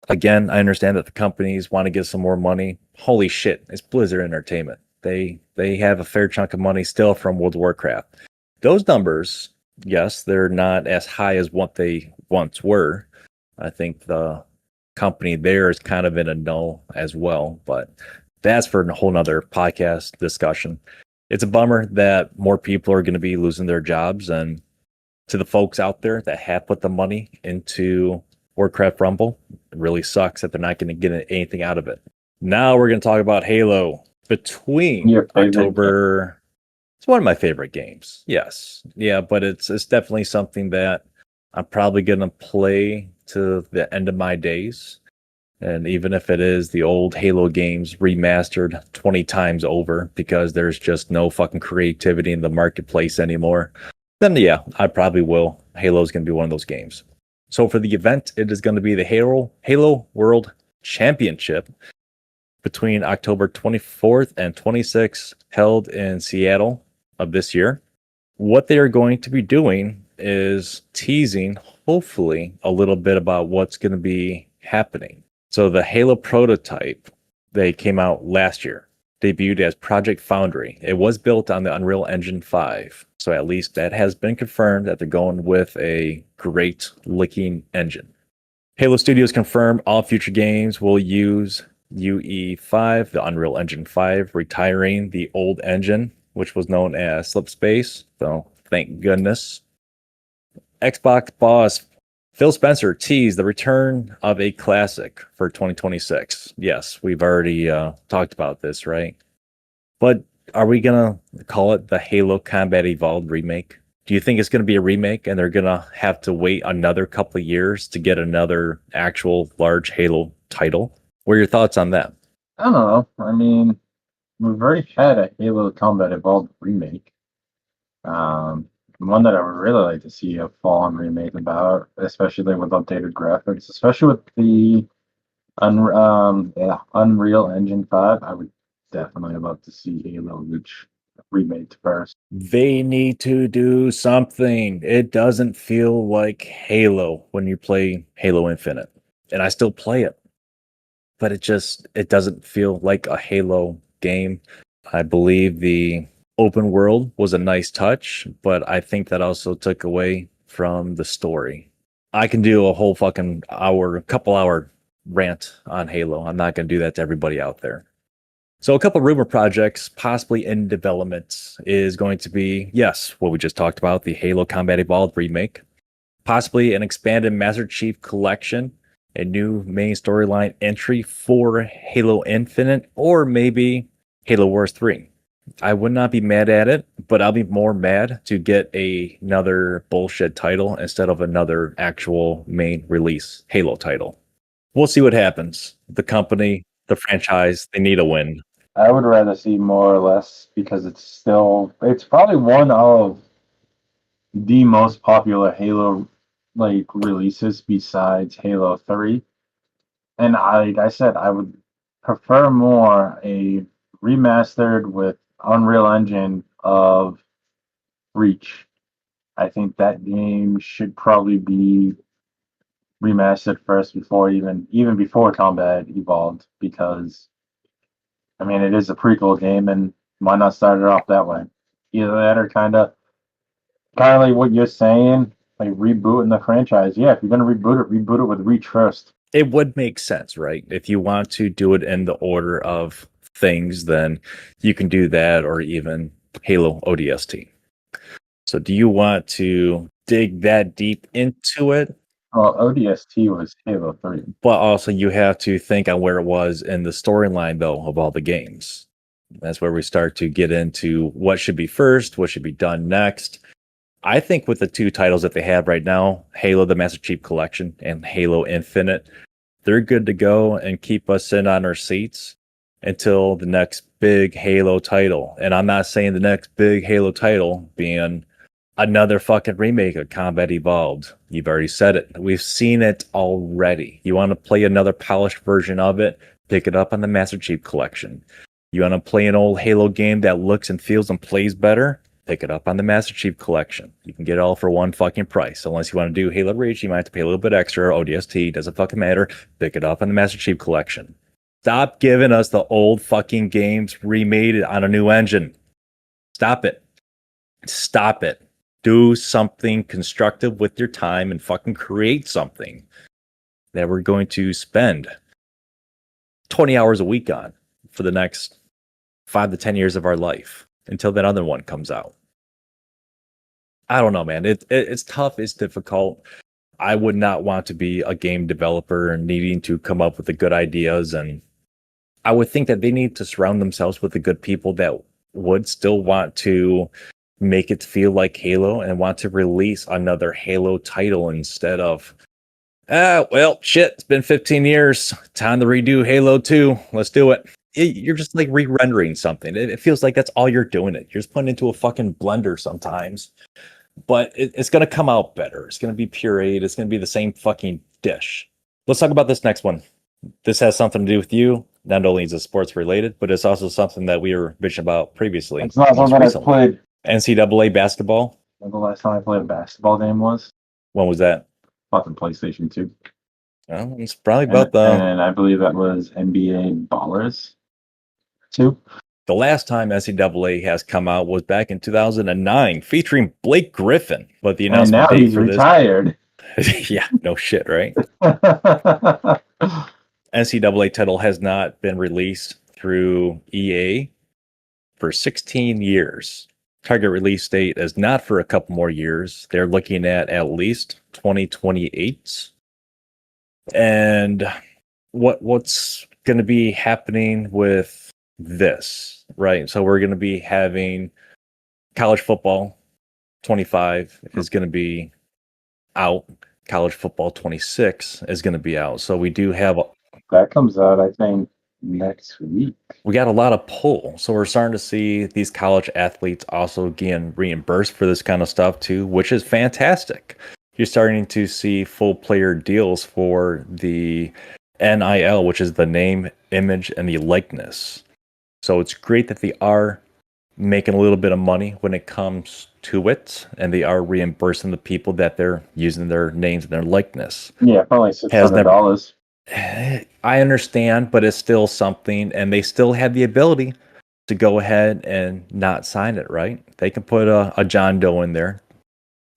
Again, I understand that the companies want to get some more money. Holy shit, it's Blizzard Entertainment. They have a fair chunk of money still from World of Warcraft. Those numbers, yes, they're not as high as what they once were. I think the company there is kind of in a null as well, but that's for a whole nother podcast discussion. It's a bummer that more people are going to be losing their jobs, and to the folks out there that have put the money into Warcraft Rumble, it really sucks that they're not going to get anything out of it. Now we're going to talk about Halo. Between October, it's one of my favorite games. Yes, yeah, but it's definitely something that I'm probably going to play to the end of my days. And even if it is the old Halo games remastered 20 times over because there's just no fucking creativity in the marketplace anymore, then yeah, I probably will. Halo is going to be one of those games. So for the event, it is going to be the Halo World Championship. between October 24th and 26th, held in Seattle of this year. What they are going to be doing is teasing, hopefully, a little bit about what's going to be happening. So the Halo prototype, they came out last year, debuted as Project Foundry. It was built on the Unreal Engine 5. So at least that has been confirmed that they're going with a great looking engine. Halo Studios confirmed all future games will use UE5, the Unreal Engine 5, retiring the old engine, which was known as Slipspace. So thank goodness. Xbox boss Phil Spencer teased the return of a classic for 2026. Yes, we've already talked about this, right? But are we going to call it the Halo Combat Evolved remake? Do you think it's going to be a remake and they're going to have to wait another couple of years to get another actual large Halo title? What are your thoughts on that? I don't know. I mean, we've already had a Halo Combat Evolved remake. One that I would really like to see a full-on remake about, especially with updated graphics, especially with the Unreal Engine 5. I would definitely love to see Halo Reach remade first. They need to do something. It doesn't feel like Halo when you play Halo Infinite. And I still play it. But it doesn't feel like a Halo game. I believe the open world was a nice touch, but I think that also took away from the story. I can do a whole fucking couple hour rant on Halo. I'm not going to do that to everybody out there. So a couple rumor projects possibly in development is going to be, yes, what we just talked about, the Halo Combat Evolved remake, possibly an expanded Master Chief Collection, a new main storyline entry for Halo Infinite, or maybe Halo Wars 3. I would not be mad at it, but I'll be more mad to get another bullshit title instead of another actual main release Halo title. We'll see what happens. The company, the franchise, they need a win. I would rather see more or less because it's probably one of the most popular Halo releases besides Halo 3. And like I said, I would prefer more a remastered with Unreal Engine of Reach. I think that game should probably be remastered first before even before Combat Evolved, because I mean it is a prequel game and why not start it off that way? Either that or kinda like what you're saying, like rebooting the franchise. Yeah, if you're gonna reboot it with Reach first. It would make sense, right? If you want to do it in the order of things, then you can do that, or even Halo ODST. So do you want to dig that deep into it? Well, ODST was Halo 3. But also you have to think on where it was in the storyline, though, of all the games. That's where we start to get into what should be first, what should be done next. I think with the two titles that they have right now, Halo the Master Chief Collection and Halo Infinite, they're good to go and keep us in on our seats until the next big Halo title. And I'm not saying the next big Halo title being another fucking remake of Combat Evolved. You've already said it. We've seen it already. You want to play another polished version of it, pick it up on the Master Chief Collection. You want to play an old Halo game that looks and feels and plays better, pick it up on the Master Chief Collection. You can get it all for one fucking price. Unless you want to do Halo Reach, you might have to pay a little bit extra. ODST, doesn't fucking matter. Pick it up on the Master Chief Collection. Stop giving us the old fucking games remade on a new engine. Stop it. Stop it. Do something constructive with your time and fucking create something that we're going to spend 20 hours a week on for the next 5 to 10 years of our life until that other one comes out. I don't know, man. It's tough. It's difficult. I would not want to be a game developer and needing to come up with the good ideas. And I would think that they need to surround themselves with the good people that would still want to make it feel like Halo and want to release another Halo title instead of, well, shit, it's been 15 years. Time to redo Halo 2. Let's do it. You're just like re-rendering something. It feels like that's all you're doing. You're just putting it into a fucking blender sometimes. But it's going to come out better. It's going to be pureed. It's going to be the same fucking dish. Let's talk about this next one. this has something to do with you. Not only is it sports related, but it's also something that we were bitching about previously. It's not something I played. NCAA basketball. When the last time I played a basketball game was? When was that? Fucking PlayStation 2. Well, it's probably about And I believe that was NBA Ballers 2. the last time NCAA has come out was back in 2009, featuring Blake Griffin. But the And announcement now date he's for retired. this, yeah, no shit, right? NCAA title has not been released through EA for 16 years. Target release date is not for a couple more years. They're looking at least 2028. And what's going to be happening with this, right? So we're going to be having college football 25 is going to be out. College football 26 is going to be out. So we do have that comes out, I think, next week. We got a lot of pull. So we're starting to see these college athletes also getting reimbursed for this kind of stuff too, which is fantastic. You're starting to see full player deals for the NIL, which is the name, image, and the likeness. So it's great that they are making a little bit of money when it comes to it, and they are reimbursing the people that they're using their names and their likeness. Yeah, probably $600. I understand, but it's still something, and they still have the ability to go ahead and not sign it, right? They can put a John Doe in there.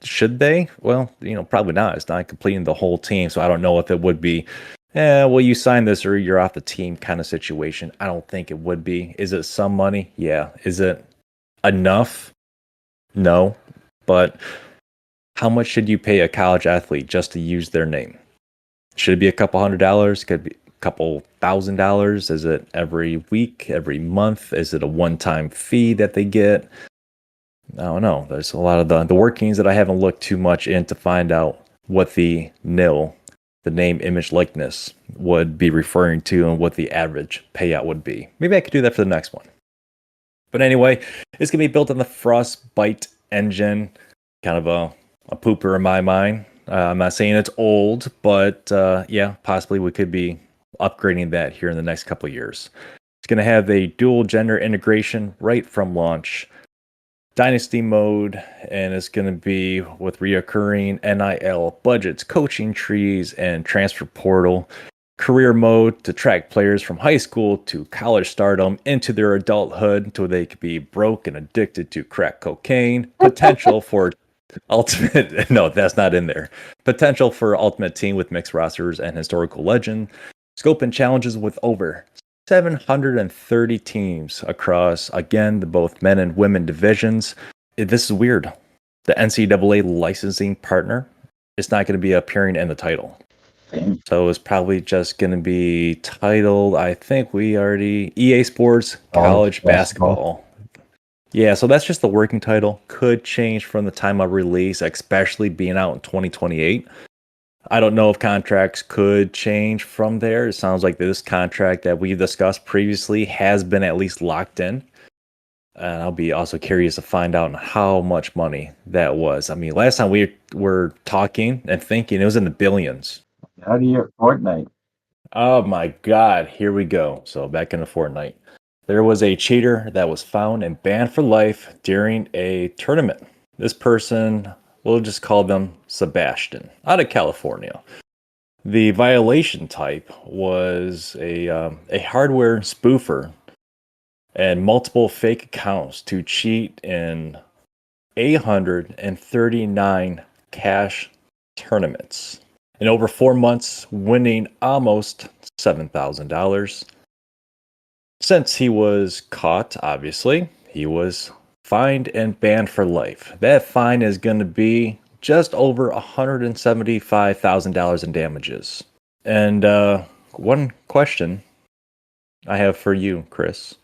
Should they? Well, probably not. It's not completing the whole team, so I don't know if it would be, well, you sign this or you're off the team kind of situation. I don't think it would be. Is it some money? Yeah. Is it enough? No. But how much should you pay a college athlete just to use their name? Should it be a couple $100? Could be a couple $1,000? Is it every week, every month? Is it a one-time fee that they get? I don't know. There's a lot of the workings that I haven't looked too much in to find out what the NIL, the name, image, likeness, would be referring to and what the average payout would be. Maybe I could do that for the next one. But anyway, it's going to be built on the Frostbite engine, kind of a pooper in my mind. I'm not saying it's old, but yeah, possibly we could be upgrading that here in the next couple of years. It's going to have a dual gender integration right from launch, Dynasty mode, and it's going to be with reoccurring NIL budgets, coaching trees, and transfer portal. Career mode to track players from high school to college stardom into their adulthood until they could be broke and addicted to crack cocaine. Potential for ultimate, no, that's not in there. Potential for ultimate team with mixed rosters and historical legend. Scope and challenges with over 730 teams across, again, the both men and women divisions. This is weird. The NCAA licensing partner is not going to be appearing in the title. So it's probably just going to be titled, I think we already, EA Sports College Basketball. Yeah, so that's just the working title. Could change from the time of release, especially being out in 2028. I don't know if contracts could change from there. It sounds like this contract that we've discussed previously has been at least locked in. And I'll be also curious to find out how much money that was. I mean, last time we were talking and thinking, it was in the billions. How do you get Fortnite? Oh my God, here we go. So back into Fortnite. There was a cheater that was found and banned for life during a tournament. This person, we'll just call them Sebastian, out of California. The violation type was a hardware spoofer and multiple fake accounts to cheat in 839 cash tournaments. In over 4 months, winning almost $7,000. Since he was caught, obviously, he was fined and banned for life. That fine is going to be just over $175,000 in damages. And one question I have for you, Chris.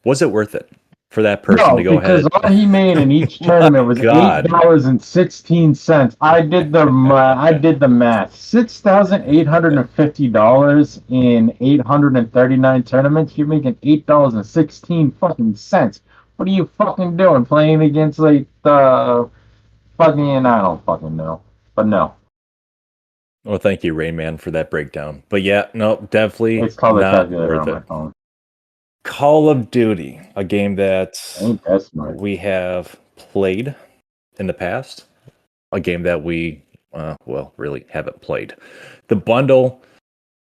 Was it worth it for that person to go ahead? No, because all he made in each tournament was $8.16. I did the math. $6,850 in 839 tournaments. You're making $8.16 fucking cents. What are you fucking doing? Playing against like the fucking, I don't fucking know, but no. Well, thank you, Rain Man, for that breakdown. But yeah, no, definitely It's called a not calculator worth on my it. phone. Call of Duty, a game that Ain't that smart? we have played in the past, a game that we, really haven't played. The bundle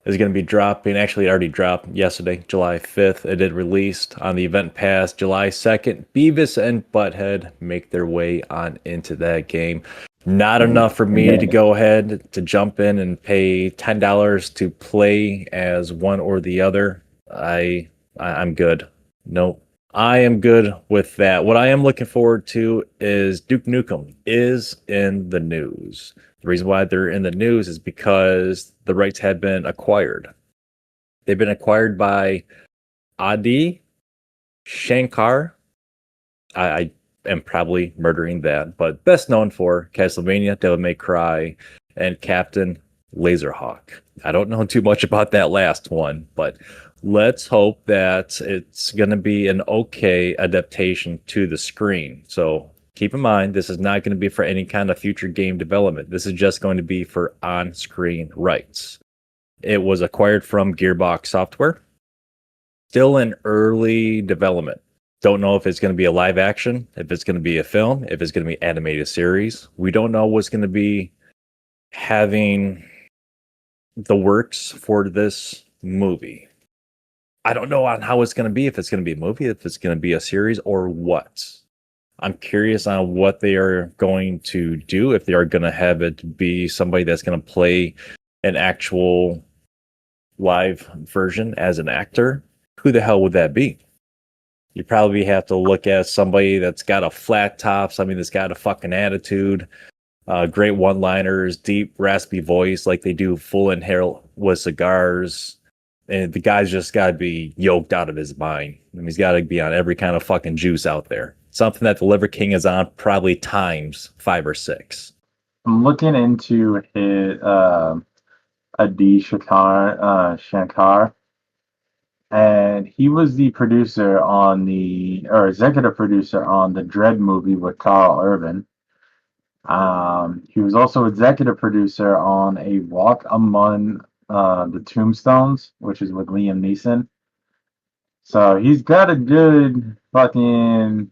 is going to be dropping. Actually, it already dropped yesterday, July 5th. It did released on the event pass July 2nd. Beavis and Butthead make their way on into that game. Not enough for me to go ahead to jump in and pay $10 to play as one or the other. I'm good. Nope. I am good with that. What I am looking forward to is Duke Nukem is in the news. The reason why they're in the news is because the rights have been acquired. They've been acquired by Adi Shankar. I am probably murdering that, but best known for Castlevania, Devil May Cry, and Captain Laserhawk. I don't know too much about that last one, but let's hope that it's going to be an okay adaptation to the screen. So keep in mind, this is not going to be for any kind of future game development. This is just going to be for on-screen rights. It was acquired from Gearbox Software, still in early development. Don't know if it's going to be a live action, if it's going to be a film, if it's going to be animated series. We don't know what's going to be having the works for this movie. I don't know on how it's going to be, if it's going to be a movie, if it's going to be a series, or what. I'm curious on what they are going to do, if they are going to have it be somebody that's going to play an actual live version as an actor. Who the hell would that be? You probably have to look at somebody that's got a flat top, somebody that's got a fucking attitude, great one-liners, deep, raspy voice like they do Full and Hair with Cigars. And the guy's just got to be yoked out of his mind. I mean, he's got to be on every kind of fucking juice out there. Something that the Liver King is on probably times 5 or 6. I'm looking into his Adi Shankar, and he was the producer on or executive producer on the Dread movie with Carl Urban. He was also executive producer on A Walk Among the Tombstones, which is with Liam Neeson. So he's got a good fucking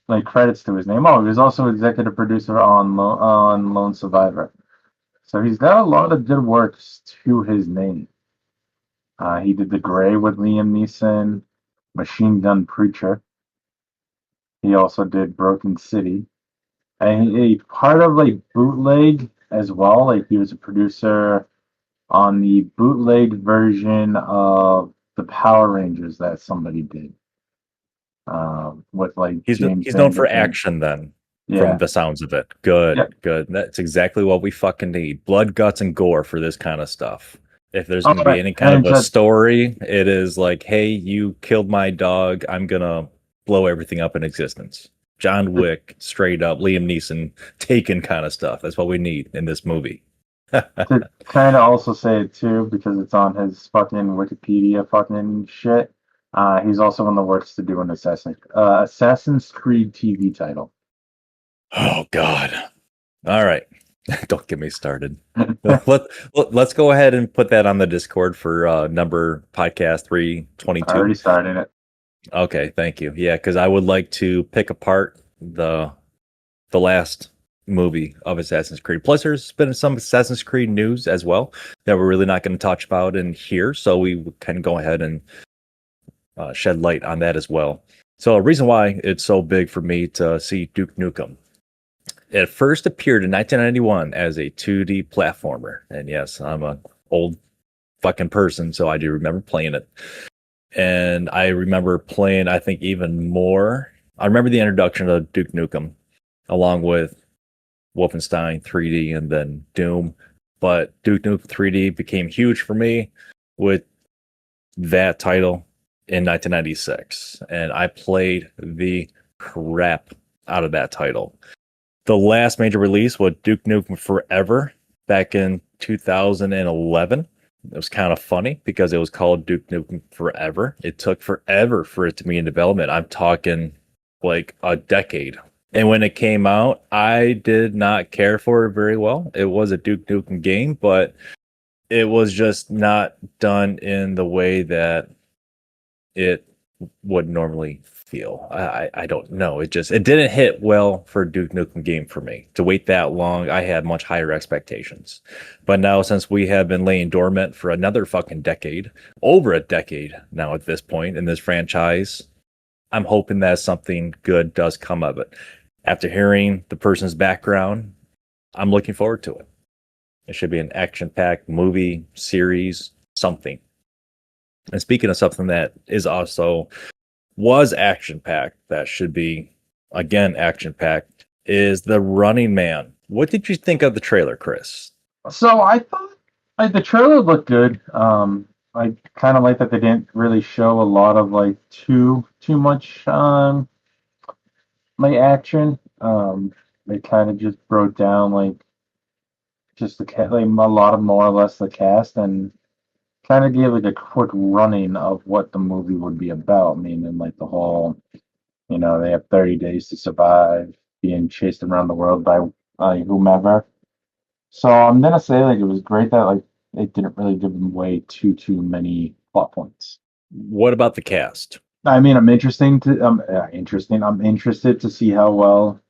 like credits to his name. Oh, he was also executive producer on Lone Survivor. So he's got a lot of good works to his name. He did The Gray with Liam Neeson, Machine Gun Preacher. He also did Broken City. And he's part of like Bootleg as well. Like he was a producer on the bootleg version of the Power Rangers that somebody did. With like He's James he's known for Vanderbeek. action then, from Yeah. the sounds of it. Good, Yep. good. That's exactly what we fucking need. Blood, guts, and gore for this kind of stuff. If there's Oh, going to be any kind and of a story, it is like, hey, you killed my dog. I'm going to blow everything up in existence. John Wick, straight up, Liam Neeson, Taken kind of stuff. That's what we need in this movie. to kind of also say it too, because it's on his fucking Wikipedia fucking shit. He's also in the works to do an Assassin's Creed TV title. Oh, God. All right. Don't get me started. Let's go ahead and put that on the Discord for number podcast 322. I already started it. Okay, thank you. Yeah, because I would like to pick apart the last movie of Assassin's Creed. Plus, there's been some Assassin's Creed news as well that we're really not going to talk about in here, so we can go ahead and shed light on that as well. So, a reason why it's so big for me to see Duke Nukem. It first appeared in 1991 as a 2D platformer, and yes, I'm an old fucking person, so I do remember playing it. And I remember playing, I think, even more. I remember the introduction of Duke Nukem, along with Wolfenstein 3D and then Doom. But Duke Nukem 3D became huge for me with that title in 1996. And I played the crap out of that title. The last major release was Duke Nukem Forever back in 2011. It was kind of funny because it was called Duke Nukem Forever. It took forever for it to be in development. I'm talking like a decade And when it came out, I did not care for it very well. It was a Duke Nukem game, but it was just not done in the way that it would normally feel. I don't know. It didn't hit well for a Duke Nukem game for me. To wait that long, I had much higher expectations. But now, since we have been laying dormant for another fucking decade, over a decade now at this point in this franchise, I'm hoping that something good does come of it. After hearing the person's background, I'm looking forward to it. It should be an action-packed movie, series, something. And speaking of something that is also was action-packed, that should be again action-packed, is The Running Man. What did you think of the trailer, Chris? So I thought like the trailer looked good. I kind of like that they didn't really show a lot of like too much like action. They kind of just broke down like just like a lot of more or less the cast and kind of gave like a quick running of what the movie would be about. Meaning like the whole, they have 30 days to survive, being chased around the world by whomever. So I'm gonna say like it was great that like it didn't really give them away too many plot points. What about the cast? I mean, I'm interesting. I'm interested to see how well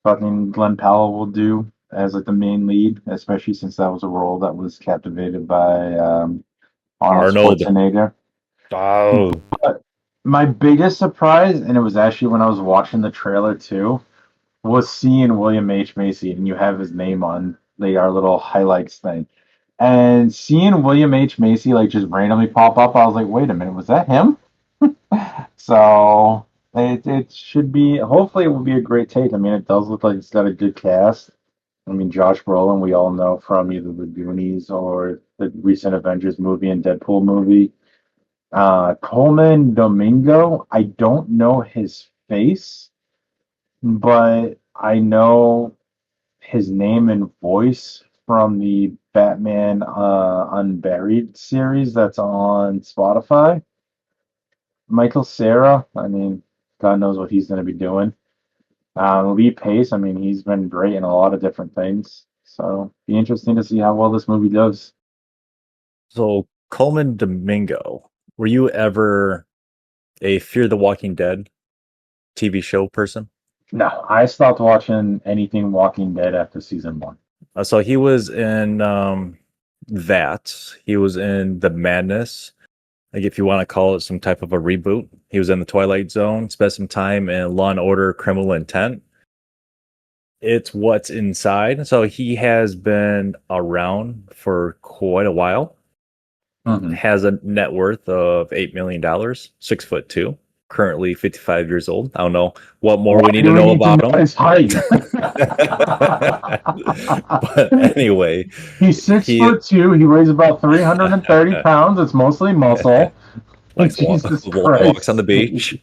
fucking Glenn Powell will do as like the main lead, especially since that was a role that was captivated by Arnold Arnold. Schwarzenegger. Oh, But my biggest surprise, and it was actually when I was watching the trailer too, was seeing William H. Macy, and you have his name on our little highlights thing. And seeing William H. Macy like just randomly pop up, I was like, wait a minute, was that him? So it should be. Hopefully, it will be a great take. I mean, it does look like it's got a good cast. I mean, Josh Brolin, we all know from either the Goonies or the recent Avengers movie and Deadpool movie. Coleman Domingo, I don't know his face, but I know his name and voice from the Batman Unburied series that's on Spotify. Michael Cera, I mean, God knows what he's going to be doing. Lee Pace, I mean, he's been great in a lot of different things. So, be interesting to see how well this movie does. so Coleman Domingo, were you ever a Fear the Walking Dead TV show person? No, I stopped watching anything Walking Dead after season one. So he was in that. He was in The Madness. Like if you want to call it some type of a reboot. He was in The Twilight Zone, spent some time in Law and Order Criminal Intent. It's what's inside. So he has been around for quite a while. Mm-hmm. Has a net worth of $8 million, 6'2", currently 55 years old. I don't know what more we need to know about him. His height. But anyway, he's 6'2". He weighs about 330 pounds. It's mostly muscle. Jesus Christ. Walks on the beach.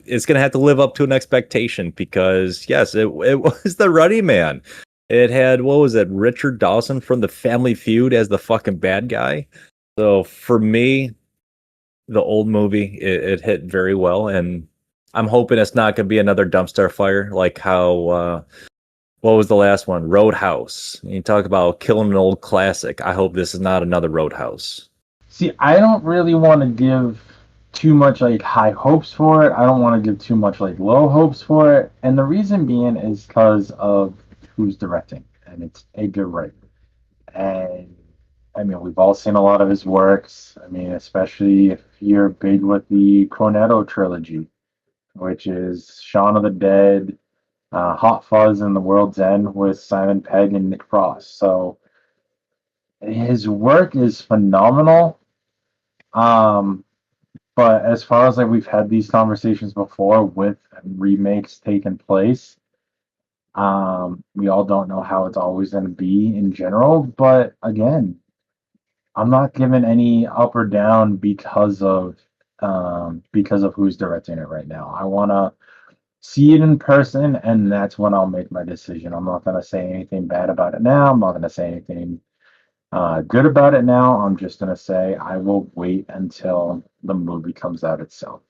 It's gonna have to live up to an expectation because yes, it was The Running Man. It had, what was it, Richard Dawson from The Family Feud as the fucking bad guy. So for me, the old movie, it hit very well, and I'm hoping it's not going to be another dumpster fire like how, what was the last one? Roadhouse. You talk about killing an old classic. I hope this is not another Roadhouse. See, I don't really want to give too much like high hopes for it. I don't want to give too much like low hopes for it. And the reason being is because of who's directing, and it's Edgar Wright. And I mean, we've all seen a lot of his works. I mean, especially if you're big with the Cornetto trilogy, which is Shaun of the Dead, Hot Fuzz, and The World's End with Simon Pegg and Nick Frost. So his work is phenomenal. But as far as like we've had these conversations before with remakes taking place, we all don't know how it's always going to be in general. But again, I'm not giving any up or down because of who's directing it right now. I want to see it in person, and that's when I'll make my decision. I'm not going to say anything bad about it now. I'm not going to say anything good about it now. I'm just going to say I will wait until the movie comes out itself.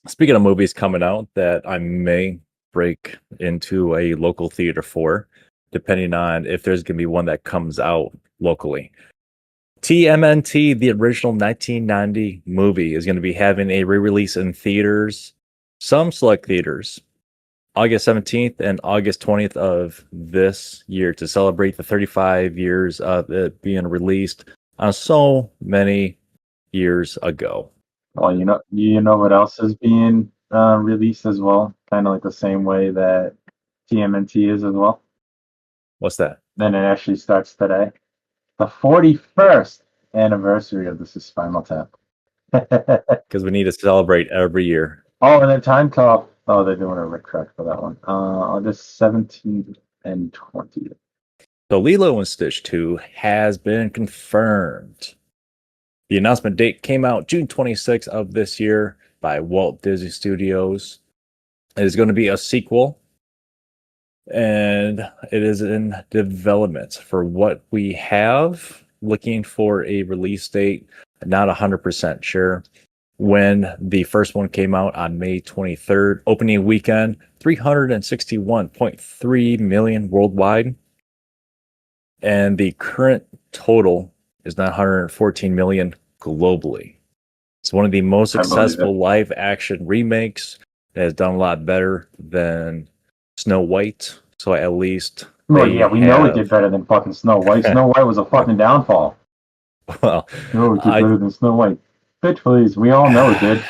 Speaking of movies coming out that I may break into a local theater for, depending on if there's going to be one that comes out locally. TMNT, the original 1990 movie, is going to be having a re-release in theaters, some select theaters, August 17th and August 20th of this year to celebrate the 35 years of it being released on so many years ago. Well, you know what else is being released as well, kind of like the same way that TMNT is as well. What's that? Then it actually starts today, the 41st anniversary of This Is Spinal Tap. Because we need to celebrate every year. Oh, and then Time Cop. Oh, they're doing a retract for that one. August 17th and 20th. So Lilo and Stitch 2 has been confirmed. The announcement date came out June 26th of this year by Walt Disney Studios. It is going to be a sequel, and it is in development. For what we have, looking for a release date, not 100% sure. When the first one came out on May 23rd, opening weekend, 361.3 million worldwide. And the current total is 914 million globally. It's one of the most successful live action remakes that has done a lot better than Snow White. So at least. Well, yeah, we know it did better than fucking Snow White. Snow White was a fucking downfall. Well, no, it did better than Snow White. Bitch, please. We all know it did.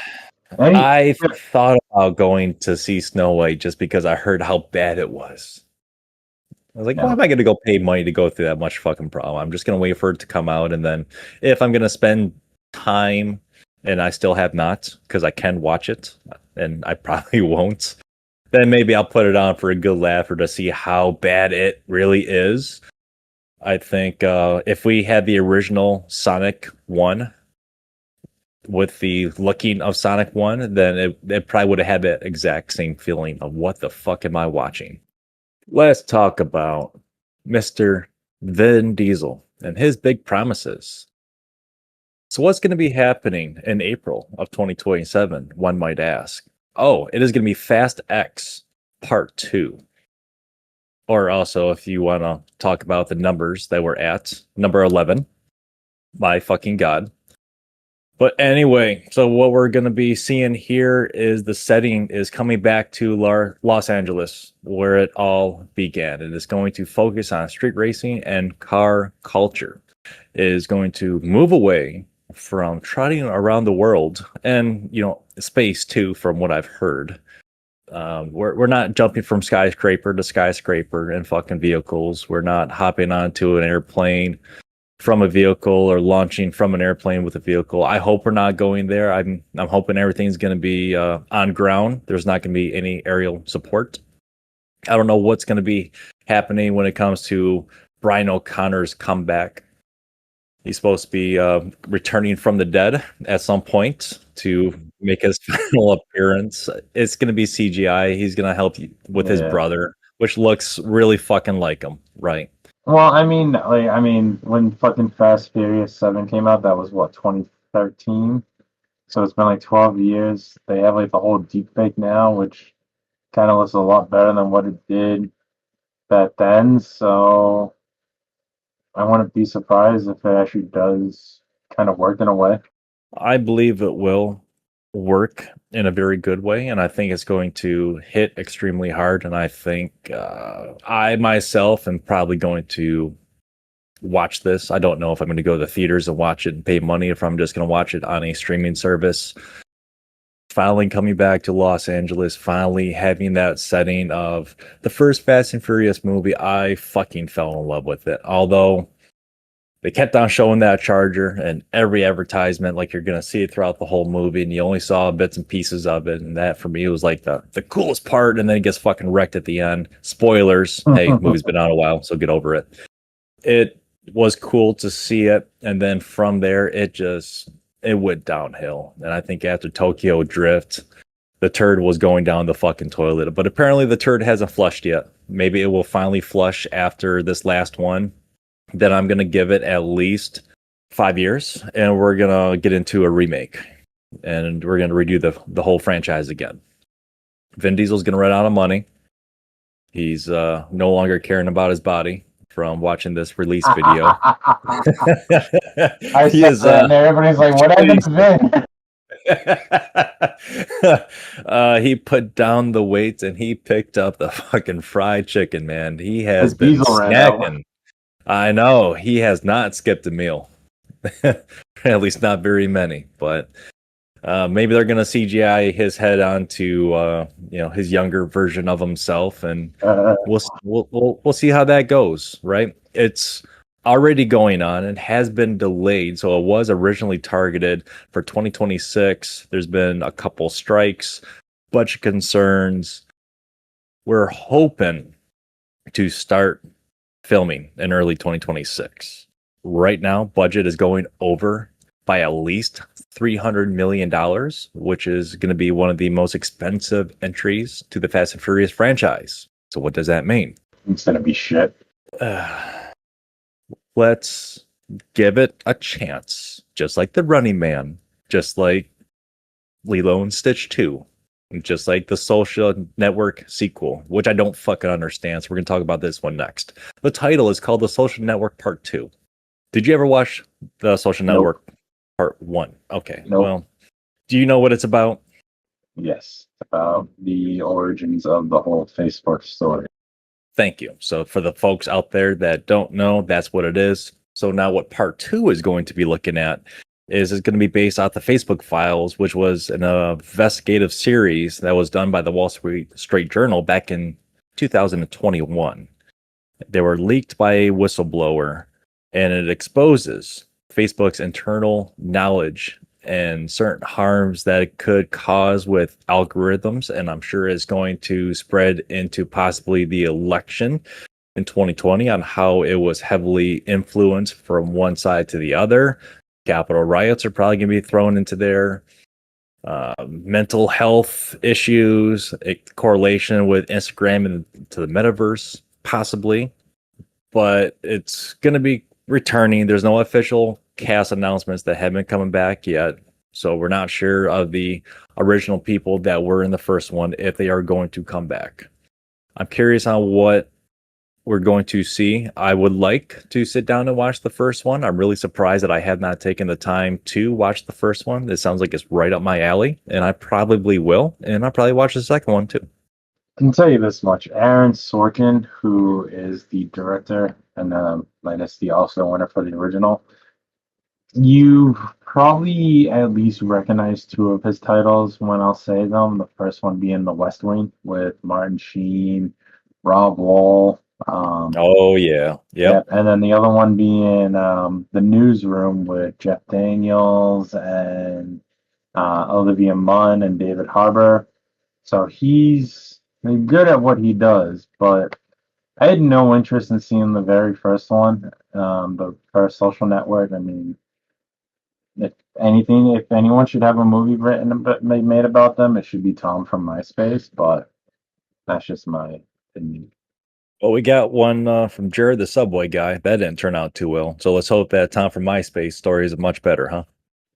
I thought about going to see Snow White just because I heard how bad it was. I was like, why am I going to go pay money to go through that much fucking problem? I'm just going to wait for it to come out. And then if I'm going to spend time and I still have not, because I can watch it and I probably won't, then maybe I'll put it on for a good laugh or to see how bad it really is. I think if we had the original Sonic 1 with the looking of Sonic 1, then it probably would have had that exact same feeling of what the fuck am I watching? Let's talk about Mr. Vin Diesel and his big promises. So what's going to be happening in April of 2027, one might ask? Oh, it is going to be Fast X Part 2. Or also, if you want to talk about the numbers that we're at, number 11. My fucking God. But anyway, so what we're going to be seeing here is the setting is coming back to Los Angeles, where it all began. It is going to focus on street racing and car culture. It is going to move away from trotting around the world and, space too, from what I've heard. We're not jumping from skyscraper to skyscraper in fucking vehicles. We're not hopping onto an airplane from a vehicle or launching from an airplane with a vehicle. I hope we're not going there. I'm hoping everything's going to be on ground. There's not going to be any aerial support. I don't know what's going to be happening when it comes to Brian O'Connor's comeback. He's supposed to be returning from the dead at some point to make his final appearance. It's going to be CGI. He's going to help with his brother, which looks really fucking like him, right? Well, I mean, when fucking Fast Furious 7 came out, that was what, 2013? So it's been like 12 years. They have like the whole deepfake now, which kind of looks a lot better than what it did back then. So I wouldn't be surprised if it actually does kind of work in a way. I believe it will work in a very good way, and I think it's going to hit extremely hard. And I think I myself am probably going to watch this. I don't know if I'm going to go to the theaters and watch it and pay money, if I'm just going to watch it on a streaming service. Finally coming back to Los Angeles, finally having that setting of the first Fast and Furious movie, I fucking fell in love with it. Although they kept on showing that Charger and every advertisement, like you're going to see it throughout the whole movie, and you only saw bits and pieces of it. And that for me was like the coolest part. And then it gets fucking wrecked at the end. Spoilers. Hey, movie's been out a while, so get over it. It was cool to see it. And then from there, it went downhill. And I think after Tokyo Drift, the turd was going down the fucking toilet. But apparently the turd hasn't flushed yet. Maybe it will finally flush after this last one. Then I'm going to give it at least 5 years, and we're going to get into a remake. and we're going to redo the whole franchise again. Vin Diesel's going to run out of money. He's no longer caring about his body from watching this release video. I He said is that, and everybody's like, "What happened to Vin?" he put down the weights and he picked up the fucking fried chicken, man. He has His been diesel ran out. snacking. I know he has not skipped a meal. At least not very many, but maybe they're gonna CGI his head onto his younger version of himself, and we'll see how that goes. Right? It's already going on and has been delayed. So it was originally targeted for 2026. There's been a couple strikes, budget concerns. We're hoping to start filming in early 2026. Right now, budget is going over by at least $300 million, which is going to be one of the most expensive entries to the Fast and Furious franchise. So what does that mean? It's gonna be shit. Let's give it a chance. Just like The Running Man, just like Lilo and Stitch 2, just like the Social Network sequel, which I don't fucking understand. So we're going to talk about this one next. The title is called The Social Network Part 2. Did you ever watch The Social Network Part 1? Okay. Nope. Well, do you know what it's about? Yes, about the origins of the whole Facebook story. Thank you. So for the folks out there that don't know, that's what it is. So now what Part 2 is going to be looking at is it's going to be based off the Facebook files, which was an investigative series that was done by the Wall Street Journal back in 2021. They were leaked by a whistleblower, and it exposes Facebook's internal knowledge and certain harms that it could cause with algorithms, and I'm sure is going to spread into possibly the election in 2020 on how it was heavily influenced from one side to the other. Capitol riots are probably going to be thrown into there. Mental health issues, a correlation with Instagram and to the metaverse, possibly. But it's going to be returning. There's no official cast announcements that have been coming back yet. So we're not sure of the original people that were in the first one, if they are going to come back. I'm curious on what we're going to see. I would like to sit down and watch the first one. I'm really surprised that I have not taken the time to watch the first one. It sounds like it's right up my alley, and I probably will. And I'll probably watch the second one too. I can tell you this much: Aaron Sorkin, who is the director and minus the Oscar winner for the original, you probably at least recognize two of his titles when I'll say them. The first one being The West Wing with Martin Sheen, Rob Wall. Oh yeah, yep. And then the other one being The Newsroom with Jeff Daniels and Olivia Munn and David Harbour. So he's good at what he does, but I had no interest in seeing the very first one, the first Social Network. I mean, if anything, if anyone should have a movie made about them, it should be Tom from MySpace, but that's just my opinion. Well, we got one from Jared the Subway guy. That didn't turn out too well. So let's hope that Tom from MySpace story is much better, huh?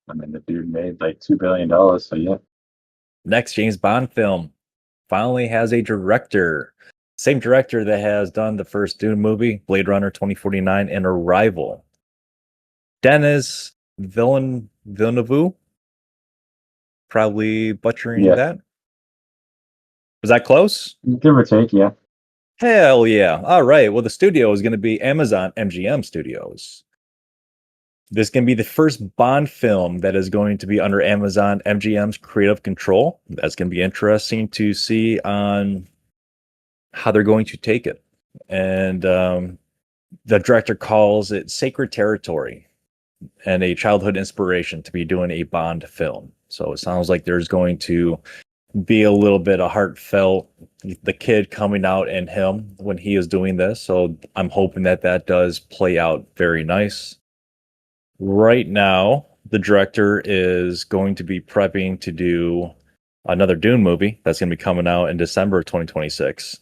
I mean, the dude made like $2 billion, so yeah. Next James Bond film finally has a director. Same director that has done the first Dune movie, Blade Runner 2049, and Arrival. Denis Villeneuve. Probably butchering Yeah. that. Was that close? Give or take, yeah. Hell yeah. All right. Well, the studio is going to be Amazon MGM Studios. This can be the first Bond film that is going to be under Amazon MGM's creative control. That's going to be interesting to see on how they're going to take it. And the director calls it sacred territory and a childhood inspiration to be doing a Bond film. So it sounds like there's going to be a little bit of heartfelt, the kid coming out in him when he is doing this. So I'm hoping that that does play out very nice. Right now, the director is going to be prepping to do another Dune movie that's going to be coming out in December of 2026.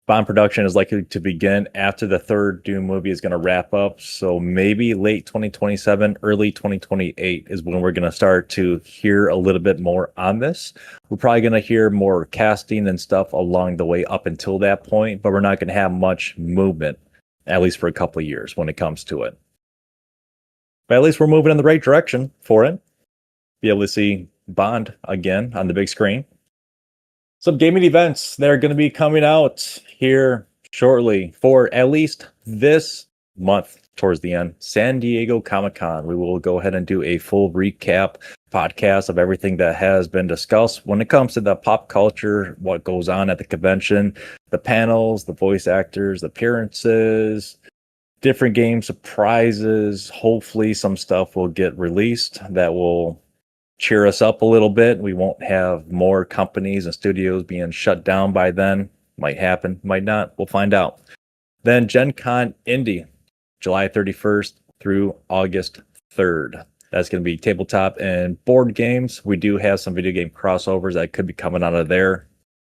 Bond production is likely to begin after the third Doom movie is going to wrap up. So maybe late 2027, early 2028 is when we're going to start to hear a little bit more on this. We're probably going to hear more casting and stuff along the way up until that point, but we're not going to have much movement, at least for a couple of years when it comes to it. But at least we're moving in the right direction for it. Be able to see Bond again on the big screen. Some gaming events that are going to be coming out here shortly for at least this month towards the end. San Diego Comic-Con. We will go ahead and do a full recap podcast of everything that has been discussed when it comes to the pop culture, what goes on at the convention, the panels, the voice actors, the appearances, different game surprises. Hopefully some stuff will get released that will cheer us up a little bit. We won't have more companies and studios being shut down by then. Might happen, might not. We'll find out. Then Gen Con Indy, July 31st through August 3rd. That's going to be tabletop and board games. We do have some video game crossovers that could be coming out of there.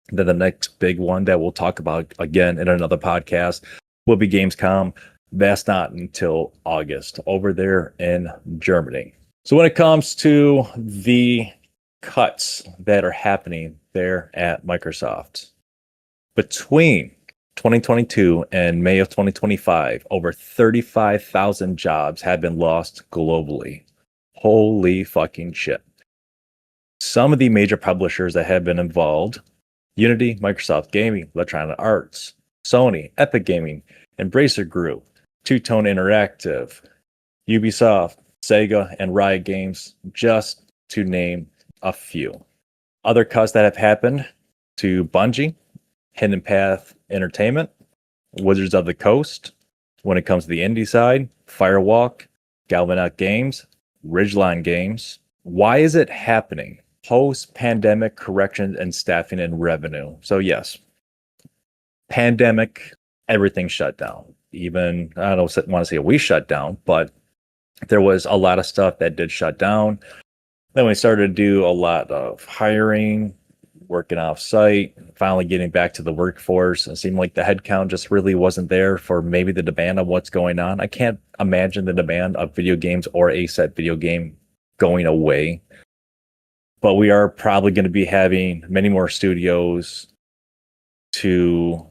Then the next big one that we'll talk about again in another podcast will be Gamescom. That's not until August over there in Germany. So when it comes to the cuts that are happening there at Microsoft, between 2022 and May of 2025, over 35,000 jobs have been lost globally. Holy fucking shit. Some of the major publishers that have been involved, Unity, Microsoft Gaming, Electronic Arts, Sony, Epic Gaming, Embracer Group, Two-Tone Interactive, Ubisoft, Sega, and Riot Games, just to name a few. Other cuts that have happened to Bungie, Hidden Path Entertainment, Wizards of the Coast. When it comes to the indie side, Firewalk, Galvanic Games, Ridgeline Games. Why is it happening? Post-pandemic corrections and staffing and revenue. So yes, pandemic, everything shut down. Even, I don't want to say we shut down, but there was a lot of stuff that did shut down. Then we started to do a lot of hiring, working off site, finally getting back to the workforce. It seemed like the headcount just really wasn't there for maybe the demand of what's going on. I can't imagine the demand of video games or a set video game going away. But we are probably going to be having many more studios to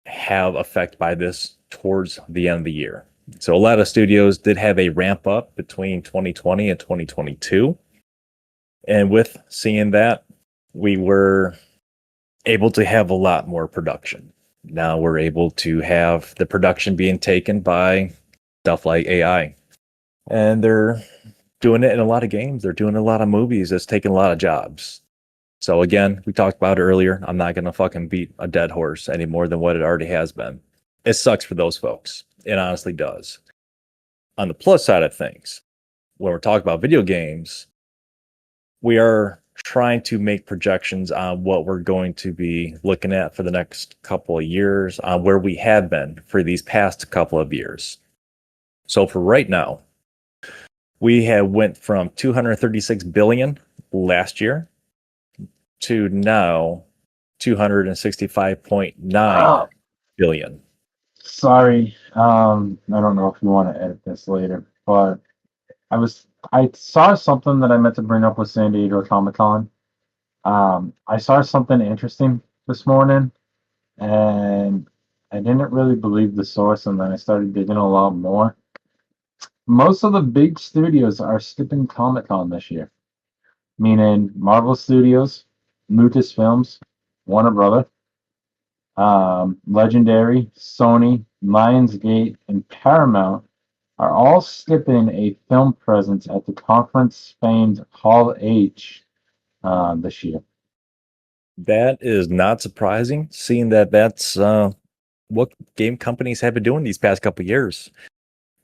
have effect by this towards the end of the year. So a lot of studios did have a ramp up between 2020 and 2022. And with seeing that, we were able to have a lot more production. Now we're able to have the production being taken by stuff like AI. And they're doing it in a lot of games. They're doing a lot of movies. It's taking a lot of jobs. So again, we talked about it earlier. I'm not going to fucking beat a dead horse any more than what it already has been. It sucks for those folks. It honestly does. On the plus side of things, when we're talking about video games, we are trying to make projections on what we're going to be looking at for the next couple of years, on where we have been for these past couple of years. So for right now, we have went from 236 billion last year to now 265.9 billion. Sorry, I don't know if you want to edit this later, but I saw something that I meant to bring up with San Diego Comic-Con. I saw something interesting this morning, and I didn't really believe the source, and then I started digging a lot more. Most of the big studios are skipping Comic-Con this year, meaning Marvel Studios, Lucasfilms, Warner Brother, Legendary, Sony, Lionsgate, and Paramount are all skipping a film presence at the conference famed Hall H this year. That is not surprising, seeing that that's what game companies have been doing these past couple of years.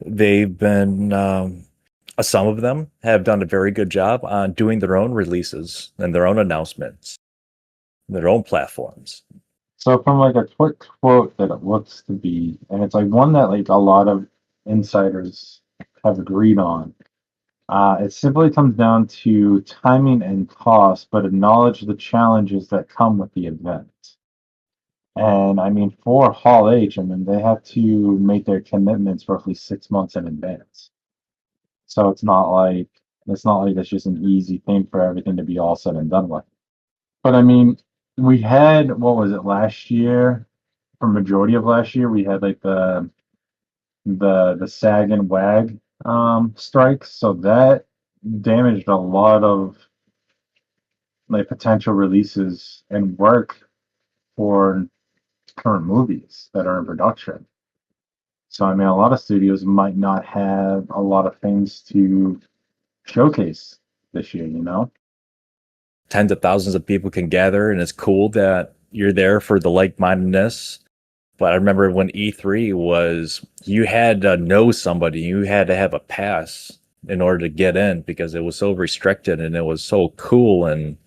They've been, some of them have done a very good job on doing their own releases and their own announcements, their own platforms. So from like a quick quote that it looks to be, and it's like one that like a lot of insiders have agreed on. It simply comes down to timing and cost, but acknowledge the challenges that come with the event. And I mean, for Hall H, I mean, they have to make their commitments roughly 6 months in advance. So it's not like it's just an easy thing for everything to be all said and done with. But I mean, we had what was it last year? For majority of last year, we had like the SAG and WAG strikes, so that damaged a lot of like potential releases and work for current movies that are in production. So I mean, a lot of studios might not have a lot of things to showcase this year, you know? Tens of thousands of people can gather, and it's cool that you're there for the like-mindedness. But I remember when E3 was, you had to know somebody, you had to have a pass in order to get in because it was so restricted and it was so cool. And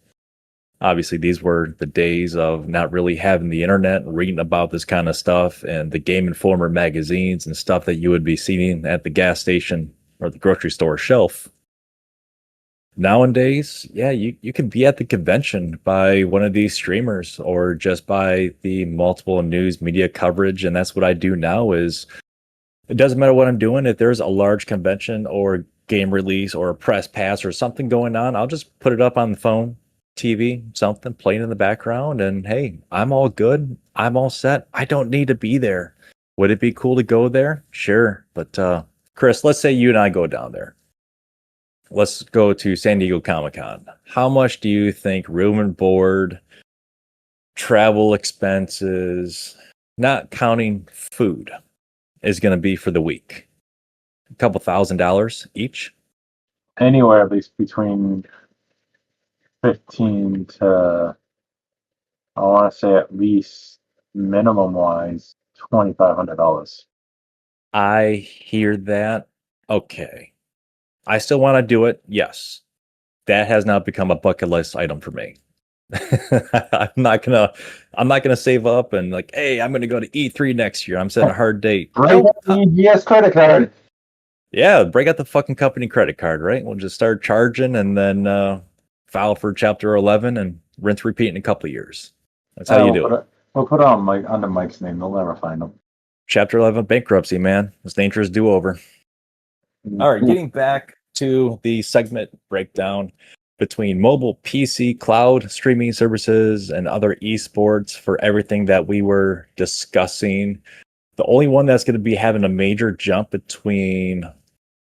obviously, these were the days of not really having the internet and reading about this kind of stuff and the Game Informer magazines and stuff that you would be seeing at the gas station or the grocery store shelf. Nowadays, yeah, you can be at the convention by one of these streamers or just by the multiple news media coverage. And that's what I do now is it doesn't matter what I'm doing. If there's a large convention or game release or a press pass or something going on, I'll just put it up on the phone, TV, something playing in the background. And hey, I'm all good. I'm all set. I don't need to be there. Would it be cool to go there? Sure. But Chris, let's say you and I go down there. Let's go to San Diego Comic-Con. How much do you think room and board, travel expenses, not counting food, is going to be for the week? A couple $1,000 each? Anywhere at least between 15 to, I want to say at least minimum wise, $2,500. I hear that. Okay. I still want to do it. Yes. That has now become a bucket list item for me. I'm not gonna save up and like, hey, I'm gonna go to E3 next year. I'm setting a hard date. Right Nope. at the EGS credit card. Yeah, break out the fucking company credit card, right? We'll just start charging and then file for Chapter 11 and rinse repeat in a couple of years. That's how you do it. We'll put it on Mike under Mike's name. They'll never find him. Chapter 11 bankruptcy, man. This dangerous do-over. All right, getting back to the segment breakdown between mobile, PC, cloud, streaming services, and other esports for everything that we were discussing. The only one that's going to be having a major jump between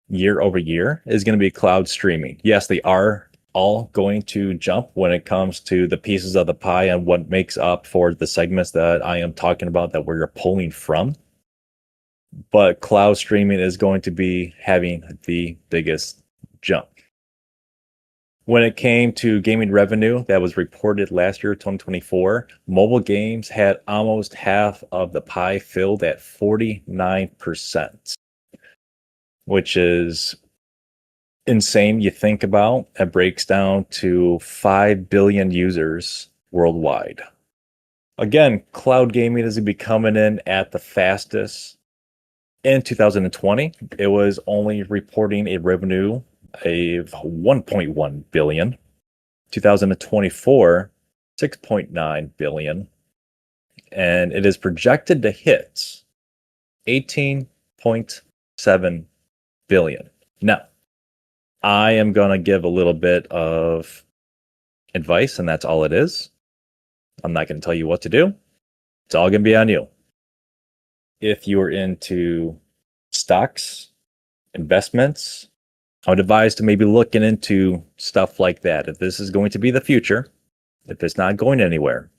year over year is going to be cloud streaming. Yes, they are all going to jump when it comes to the pieces of the pie and what makes up for the segments that I am talking about that we're pulling from. But cloud streaming is going to be having the biggest jump. When it came to gaming revenue that was reported last year, 2024, mobile games had almost half of the pie filled at 49%, which is insane. You think about it breaks down to 5 billion users worldwide. Again, cloud gaming is going to be coming in at the fastest. In 2020, it was only reporting a revenue of 1.1 billion. 2024, 6.9 billion. And it is projected to hit 18.7 billion. Now, I am going to give a little bit of advice, and that's all it is. I'm not going to tell you what to do. It's all going to be on you. If you are into stocks, investments, I would advise to maybe looking into stuff like that. If this is going to be the future, if it's not going anywhere,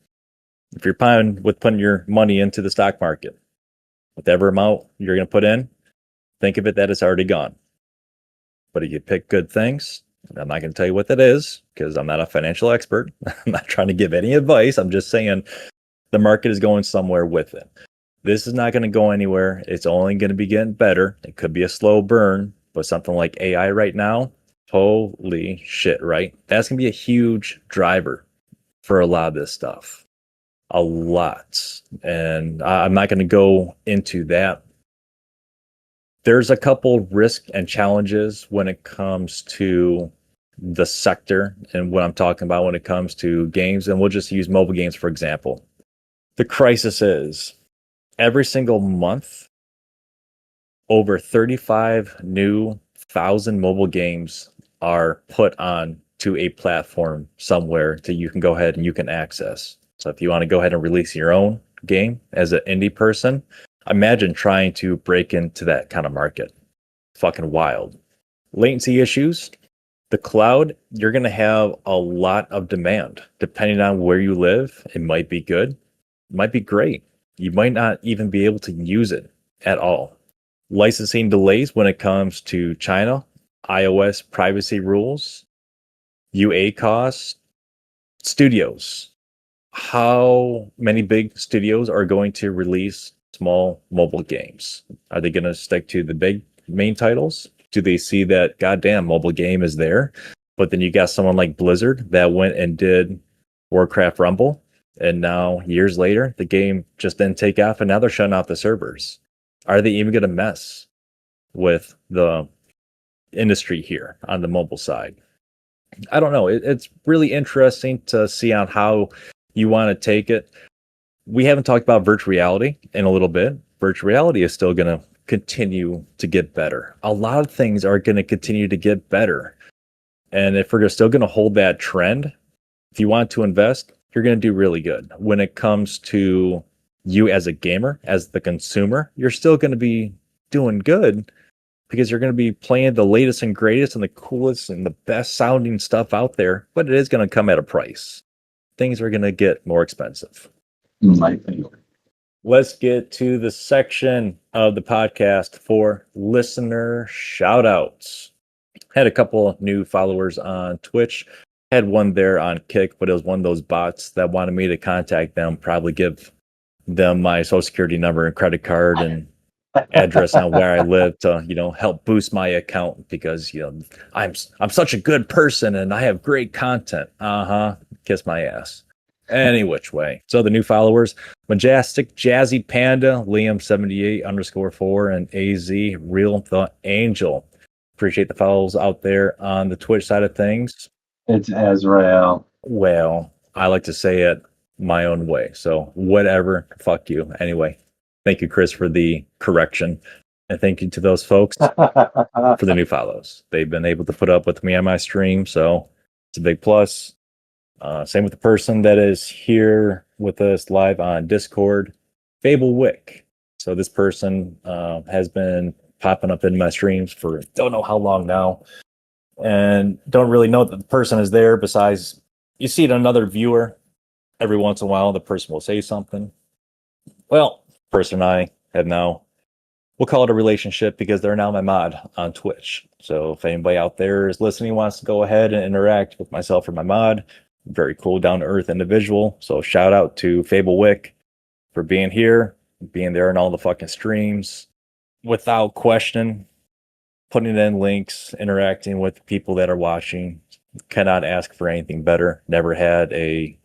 if you're fine with putting your money into the stock market, whatever amount you're going to put in, think of it that it's already gone. But if you pick good things, I'm not going to tell you what that is because I'm not a financial expert. I'm not trying to give any advice. I'm just saying the market is going somewhere with it. This is not going to go anywhere. It's only going to be getting better. It could be a slow burn, but something like AI right now, holy shit, right? That's going to be a huge driver for a lot of this stuff. A lot. And I'm not going to go into that. There's a couple risks and challenges when it comes to the sector and what I'm talking about when it comes to games. And we'll just use mobile games, for example. The crisis is every single month, over 35 new 1,000 mobile games are put on to a platform somewhere that you can go ahead and you can access. So if you want to go ahead and release your own game as an indie person, imagine trying to break into that kind of market. Fucking wild. Latency issues. The cloud, you're going to have a lot of demand. Depending on where you live, it might be good, it might be great. You might not even be able to use it at all. Licensing delays when it comes to China, iOS privacy rules, UA costs, studios. How many big studios are going to release small mobile games? Are they going to stick to the big main titles? Do they see that goddamn mobile game is there? But then you got someone like Blizzard that went and did Warcraft Rumble, and now years later the game just didn't take off, and now they're shutting off the servers. Are they even going to mess with the industry here on the mobile side? I don't know. It's really interesting to see on how you want to take it. We haven't talked about virtual reality in a little bit. Virtual reality is still going to continue to get better. A lot of things are going to continue to get better. And if we're still going to hold that trend, if you want to invest, you're going to do really good. When it comes to you as a gamer, as the consumer, you're still going to be doing good because you're going to be playing the latest and greatest and the coolest and the best sounding stuff out there, but it is going to come at a price. Things are going to get more expensive. Let's get to the section of the podcast for listener shout-outs. Had a couple of new followers on Twitch. Had one there on Kick, but it was one of those bots that wanted me to contact them, probably give them my social security number and credit card and address on where I live to, help boost my account because, I'm such a good person and I have great content. Kiss my ass. Any which way. So the new followers, Majestic Jazzy Panda, Liam78_4, and AZ Real the Angel. Appreciate the follows out there on the Twitch side of things. It's Azrael. Well, I like to say it my own way. So whatever, fuck you. Anyway, thank you, Chris, for the correction. And thank you to those folks for the new follows. They've been able to put up with me on my stream, so it's a big plus. Same with the person that is here with us live on Discord, Fable Wick. So this person has been popping up in my streams for don't know how long now, and don't really know that the person is there. Besides, you see it another viewer every once in a while. The person will say something. Well, the person and I have now, we'll call it a relationship because they're now my mod on Twitch. So if anybody out there is listening, wants to go ahead and interact with myself or my mod, very cool, down-to-earth individual. So shout out to Fable Wick for being here, being there in all the fucking streams, without question, putting in links, interacting with people that are watching. Cannot ask for anything better. Never had a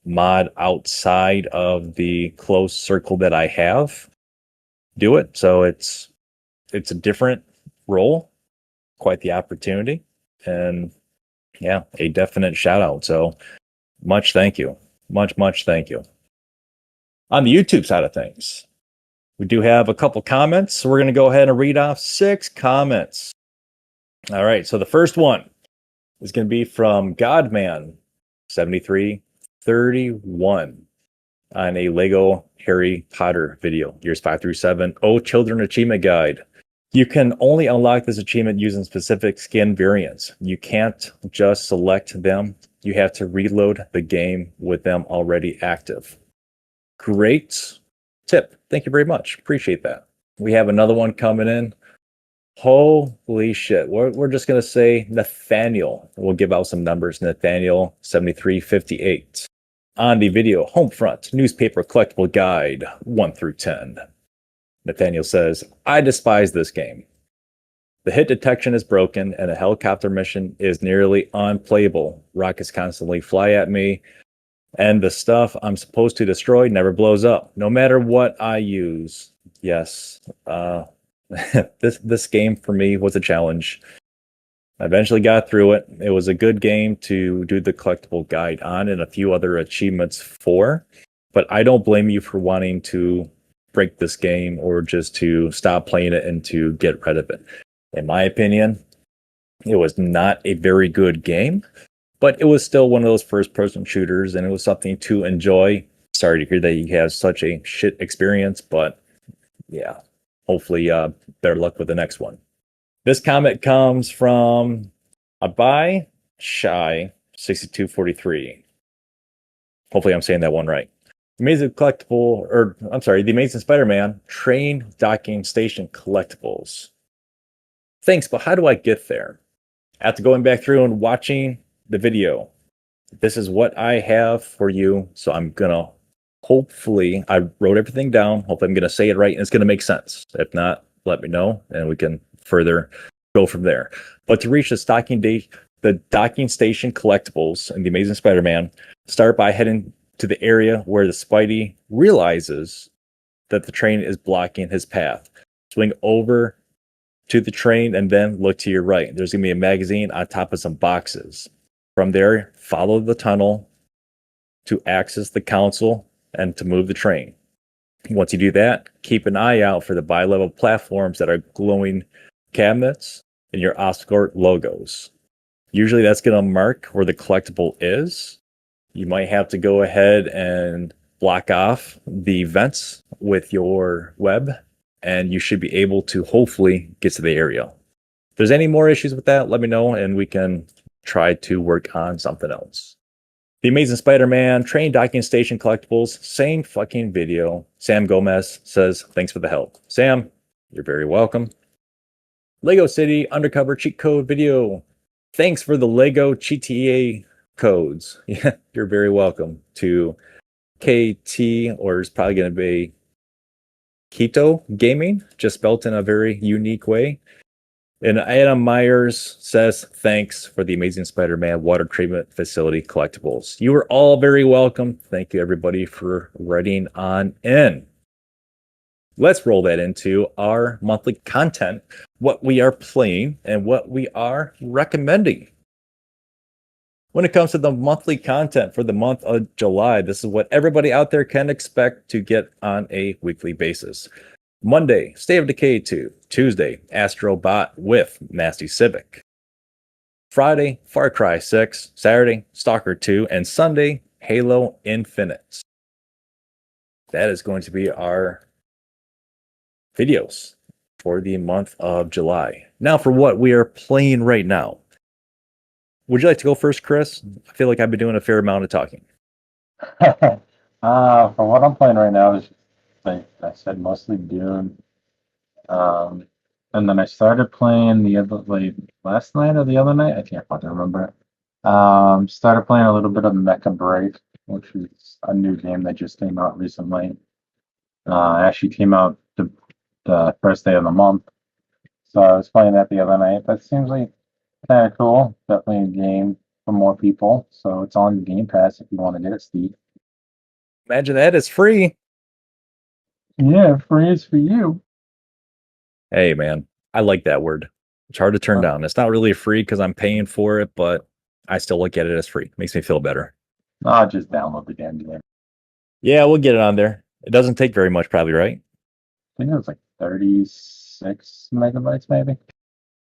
mod outside of the close circle that I have do it. So it's a different role, quite the opportunity, and yeah, a definite shout out. So much thank you. Much thank you. On the YouTube side of things, we do have a couple comments. So we're going to go ahead and read off 6 comments. All right. So the first one is going to be from Godman7331 on a Lego Harry Potter video, years 5 through 7. Oh, Children Achievement Guide. You can only unlock this achievement using specific skin variants. You can't just select them. You have to reload the game with them already active. Great tip. Thank you very much. Appreciate that. We have another one coming in. Holy shit. We're just going to say Nathaniel. We'll give out some numbers. Nathaniel7358. On the video, Homefront, Newspaper Collectible Guide, 1 through 10. Nathaniel says, I despise this game. The hit detection is broken and a helicopter mission is nearly unplayable. Rockets constantly fly at me and the stuff I'm supposed to destroy never blows up, no matter what I use. Yes, this game for me was a challenge. I eventually got through it. It was a good game to do the collectible guide on and a few other achievements for, but I don't blame you for wanting to break this game or just to stop playing it and to get rid of it. In my opinion, it was not a very good game, but it was still one of those first-person shooters, and it was something to enjoy. Sorry to hear that you have such a shit experience, but yeah, hopefully better luck with the next one. This comment comes from Abai Shy 6243. Hopefully I'm saying that one right. The Amazing Spider-Man train docking station collectibles. Thanks, but how do I get there? After going back through and watching the video, this is what I have for you. So I'm gonna I wrote everything down. Hopefully I'm gonna say it right and it's gonna make sense. If not, let me know and we can further go from there. But to reach the docking station collectibles in the Amazing Spider-Man, start by heading to the area where the Spidey realizes that the train is blocking his path. Swing over to the train and then look to your right. There's going to be a magazine on top of some boxes. From there, follow the tunnel to access the console and to move the train. Once you do that, keep an eye out for the bi-level platforms that are glowing cabinets and your Oscorp logos. Usually that's going to mark where the collectible is. You might have to go ahead and block off the vents with your web, and you should be able to hopefully get to the area. If there's any more issues with that, let me know, and we can try to work on something else. The Amazing Spider-Man train docking station collectibles, same fucking video. Sam Gomez says, thanks for the help. Sam, you're very welcome. Lego City undercover cheat code video. Thanks for the Lego GTA codes. Yeah, you're very welcome. To KT, or it's probably going to be Keto Gaming, just spelled in a very unique way. And Adam Myers says, thanks for the Amazing Spider-Man water treatment facility collectibles. You are all very welcome. Thank you, everybody, for writing on in. Let's roll that into our monthly content, what we are playing and what we are recommending. When it comes to the monthly content for the month of July, this is what everybody out there can expect to get on a weekly basis. Monday, State of Decay 2. Tuesday, Astrobot with Nasty Civic. Friday, Far Cry 6. Saturday, Stalker 2. And Sunday, Halo Infinite. That is going to be our videos for the month of July. Now for what we are playing right now. Would you like to go first, Chris? I feel like I've been doing a fair amount of talking. For what I'm playing right now is, like I said, mostly Dune. And then I started playing last night or the other night. I can't fucking remember. Started playing a little bit of Mecha Break, which is a new game that just came out recently. Actually came out the first day of the month. So I was playing that the other night. That seems like kind of cool. Definitely a game for more people. So it's on Game Pass if you want to get it, Steve. Imagine that, it's free. Yeah, free is for you. Hey, man, I like that word. It's hard to turn down. It's not really free because I'm paying for it, but I still look at it as free. Makes me feel better. I'll just download the damn game. Yeah, we'll get it on there. It doesn't take very much, probably, right? I think it was like 36 megabytes, maybe.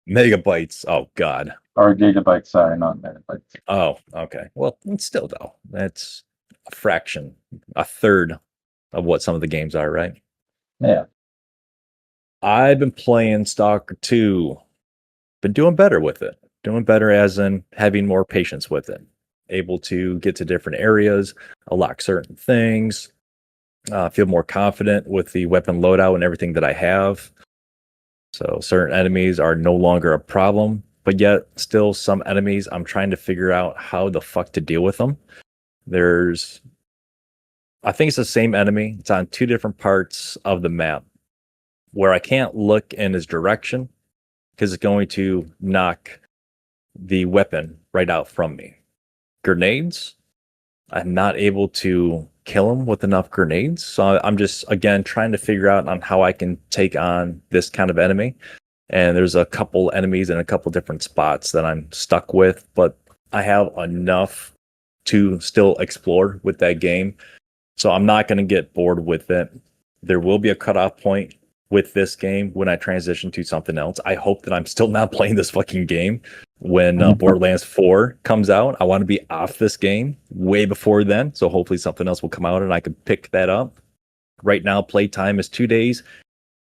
Megabytes. Oh, God. Or gigabytes, sorry, not megabytes. Oh, okay. Well, it's still, though. That's a fraction, a third of what some of the games are, right? Yeah. I've been playing Stalker 2. Been doing better with it. Doing better as in having more patience with it. Able to get to different areas, unlock certain things, feel more confident with the weapon loadout and everything that I have. So certain enemies are no longer a problem, but yet still some enemies I'm trying to figure out how the fuck to deal with them. I think it's the same enemy. It's on two different parts of the map where I can't look in his direction because it's going to knock the weapon right out from me. Grenades, I'm not able to kill him with enough grenades. So I'm just, again, trying to figure out on how I can take on this kind of enemy. And there's a couple enemies in a couple different spots that I'm stuck with, but I have enough to still explore with that game. So I'm not going to get bored with it. There will be a cutoff point with this game when I transition to something else. I hope that I'm still not playing this fucking game when Borderlands 4 comes out. I want to be off this game way before then. So hopefully something else will come out and I can pick that up. Right now, playtime is 2 days,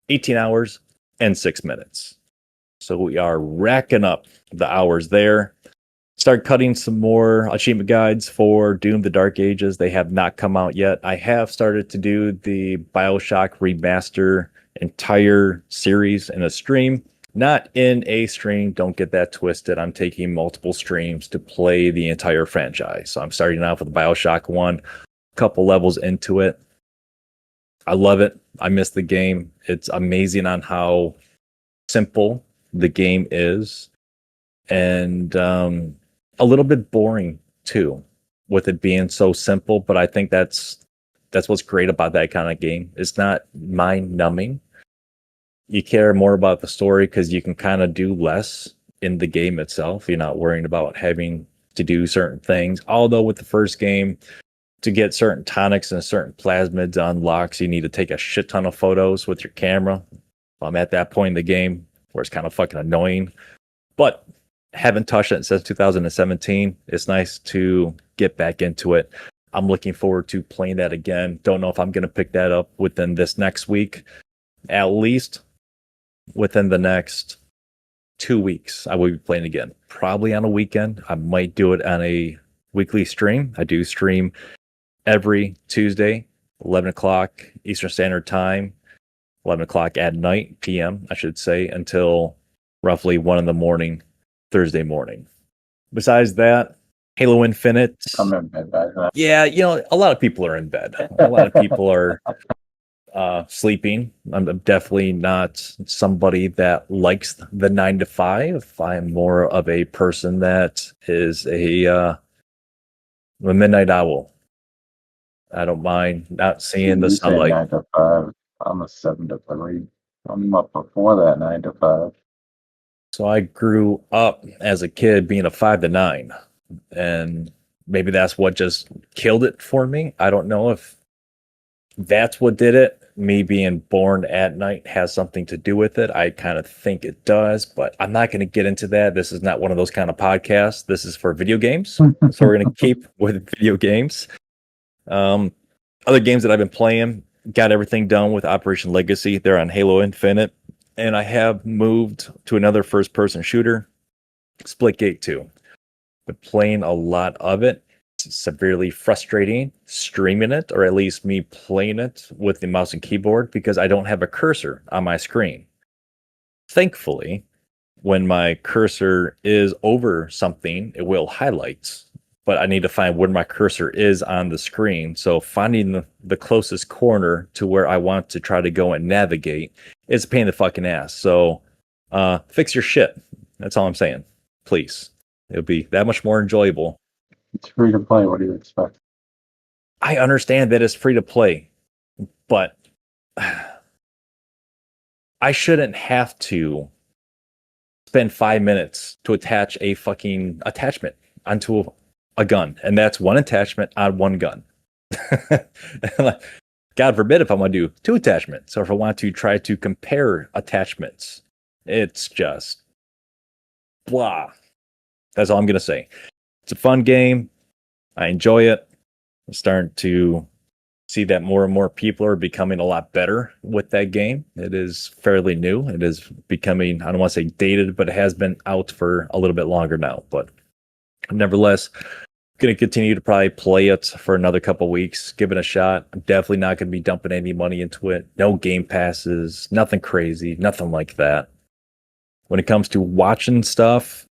18 hours, and 6 minutes. So we are racking up the hours there. Start cutting some more achievement guides for Doom: The Dark Ages. They have not come out yet. I have started to do the BioShock Remaster entire series in a stream. Not in a stream, don't get that twisted. I'm taking multiple streams to play the entire franchise. So I'm starting off with BioShock 1, a couple levels into it. I love it. I miss the game. It's amazing on how simple the game is. And a little bit boring too, with it being so simple. But I think that's what's great about that kind of game. It's not mind numbing. You care more about the story because you can kind of do less in the game itself. You're not worrying about having to do certain things. Although with the first game, to get certain tonics and certain plasmids unlocks, you need to take a shit ton of photos with your camera. I'm at that point in the game where it's kind of fucking annoying. But haven't touched it since 2017. It's nice to get back into it. I'm looking forward to playing that again. Don't know if I'm going to pick that up within this next week. At least within the next 2 weeks, I will be playing again. Probably on a weekend. I might do it on a weekly stream. I do stream every Tuesday, 11 o'clock Eastern Standard Time, 11 o'clock at night, PM, I should say, until roughly 1 in the morning, Thursday morning. Besides that, Halo Infinite. I'm in bed by then. Yeah, a lot of people are in bed. A lot of people are sleeping. I'm definitely not somebody that likes the 9 to 5. I'm more of a person that is a midnight owl. I don't mind not seeing the sunlight. 9 to 5. I'm a 7 to 3. I'm up before that 9 to 5. So I grew up as a kid being a 5 to 9, and maybe that's what just killed it for me. I don't know if that's what did it. Me being born at night has something to do with it. I kind of think it does, but I'm not going to get into that. This is not one of those kind of podcasts. This is for video games. So we're going to keep with video games. Other games that I've been playing, got everything done with Operation Legacy. They're on Halo Infinite. And I have moved to another first-person shooter, Splitgate 2. Been playing a lot of it. It's severely frustrating streaming it, or at least me playing it with the mouse and keyboard, because I don't have a cursor on my screen. Thankfully, when my cursor is over something, it will highlight. But I need to find where my cursor is on the screen. So finding the closest corner to where I want to try to go and navigate is a pain in the fucking ass. So fix your shit. That's all I'm saying. Please. It'll be that much more enjoyable. It's free to play. What do you expect? I understand that it's free to play, but I shouldn't have to spend 5 minutes to attach a fucking attachment onto a gun. And that's one attachment on one gun. God forbid if I want to do 2 attachments, or if I want to try to compare attachments. It's just blah. That's all I'm going to say. It's a fun game. I enjoy it. I'm starting to see that more and more people are becoming a lot better with that game. It is fairly new. It is becoming, I don't want to say dated, but it has been out for a little bit longer now. But nevertheless, going to continue to probably play it for another couple weeks, give it a shot. I'm definitely not going to be dumping any money into it. No game passes, nothing crazy, nothing like that. When it comes to watching stuff,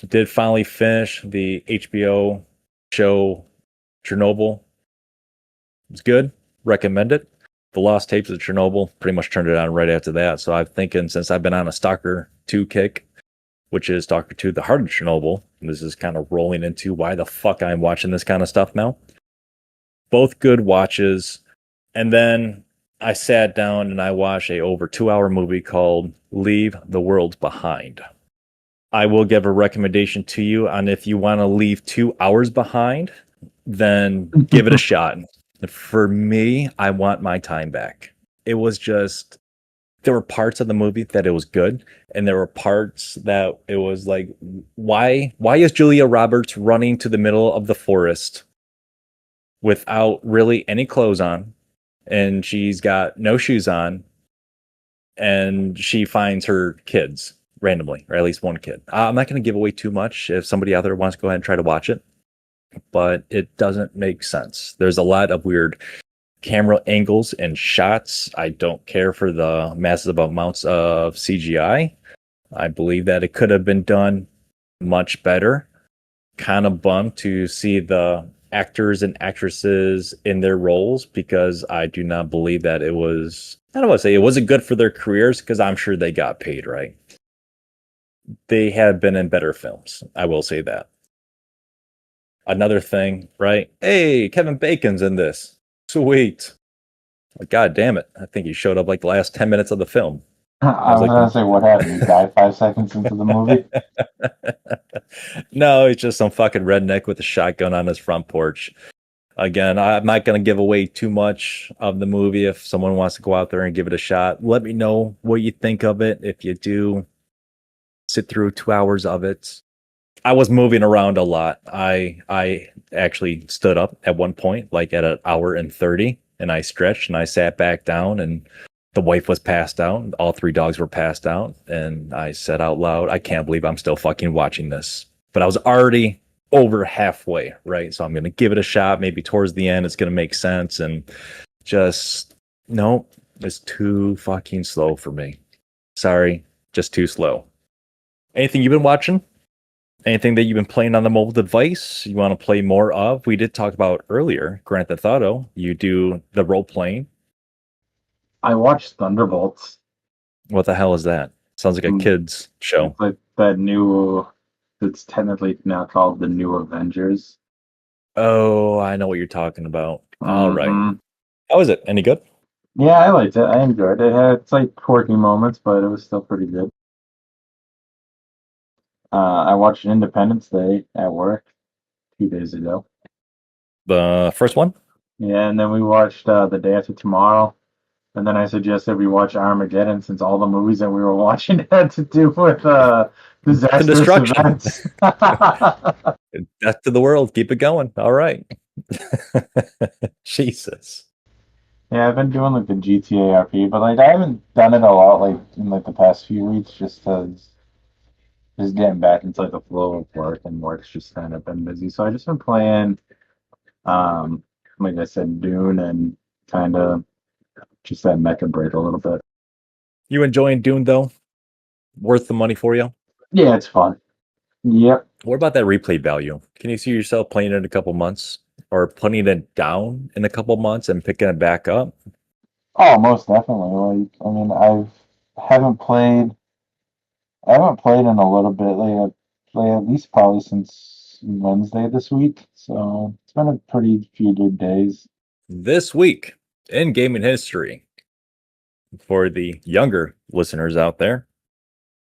I did finally finish the HBO show Chernobyl. It's good. Recommend it. The Lost Tapes of Chernobyl, pretty much turned it on right after that. So I'm thinking, since I've been on a Stalker 2 kick, which is Stalker 2, The Heart of Chernobyl, and this is kind of rolling into why the fuck I'm watching this kind of stuff now. Both good watches. And then I sat down and I watched a over 2-hour movie called Leave the World Behind. I will give a recommendation to you on if you want to leave 2 hours behind, then give it a shot. For me, I want my time back. It was just there were parts of the movie that it was good, and there were parts that it was like, why is Julia Roberts running to the middle of the forest without really any clothes on, and she's got no shoes on, and she finds her kids randomly, or at least one kid. I'm not going to give away too much if somebody out there wants to go ahead and try to watch it, but it doesn't make sense. There's a lot of weird camera angles and shots. I don't care for the massive amounts of CGI. I believe that it could have been done much better. Kind of bummed to see the actors and actresses in their roles, because I do not believe that it was, I don't want to say it wasn't good for their careers, because I'm sure they got paid, right? They have been in better films. I will say that. Another thing, right? Hey, Kevin Bacon's in this. Sweet. God damn it. I think he showed up like the last 10 minutes of the film. I was like, gonna say, what happened? He died 5 seconds into the movie. No, he's just some fucking redneck with a shotgun on his front porch. Again, I'm not going to give away too much of the movie. If someone wants to go out there and give it a shot, let me know what you think of it. If you do, sit through 2 hours of it. I was moving around a lot. I actually stood up at one point, like at 1 hour and 30, and I stretched and I sat back down, and the wife was passed out. All 3 dogs were passed out, and I said out loud, I can't believe I'm still fucking watching this. But I was already over halfway, right? So I'm going to give it a shot. Maybe towards the end, it's going to make sense. And just, no, it's too fucking slow for me. Sorry, just too slow. Anything you've been watching? Anything that you've been playing on the mobile device you want to play more of? We did talk about earlier, Grand Theft Auto. You do the role playing. I watched Thunderbolts. What the hell is that? Sounds like a kid's show. It's like that new, it's technically now called the New Avengers. Oh, I know what you're talking about. All right. Mhm. How is it? Any good? Yeah, I liked it. I enjoyed it. It had it's like quirky moments, but it was still pretty good. I watched Independence Day at work 2 days ago. The first one? Yeah, and then we watched The Day After Tomorrow. And then I suggested we watch Armageddon, since all the movies that we were watching had to do with disastrous destruction. events. Death to the world. Keep it going. All right. Jesus. Yeah, I've been doing like the GTA RP, but like I haven't done it a lot like in like the past few weeks, just 'cause just getting back into like the flow of work, and work's just kind of been busy. So I just been playing, um, like I said, Dune, and kind of just that mecha break a little bit. You enjoying Dune though? Worth the money for you? Yeah, it's fun. Yep. What about that replay value? Can you see yourself playing it in a couple months, or putting it down in a couple months and picking it back up? Oh, most definitely. Like, I mean, haven't played I haven't played in a little bit, like at least probably since Wednesday this week. So it's been a pretty few good days. This week in gaming history, for the younger listeners out there,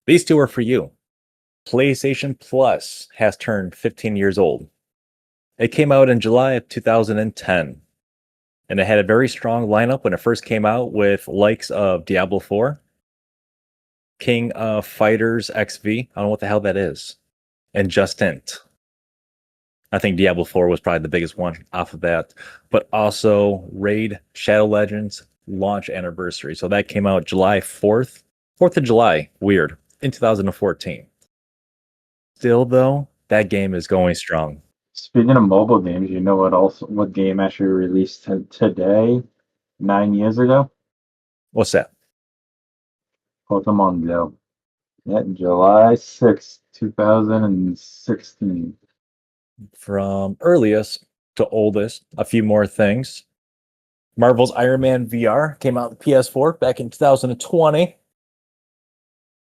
these two are for you. PlayStation Plus has turned 15 years old. It came out in July of 2010, and it had a very strong lineup when it first came out, with likes of Diablo 4, King of Fighters XV, I don't know what the hell that is, and Just Int. I think Diablo 4 was probably the biggest one off of that, but also Raid Shadow Legends launch anniversary. So that came out July 4th, 4th of July, weird, in 2014. Still though, that game is going strong. Speaking of mobile games, you know what game actually released today, 9 years ago? What's that? Pokemon Go. Yeah, July 6th, 2016. From earliest to oldest, a few more things. Marvel's Iron Man VR came out on the PS4 back in 2020.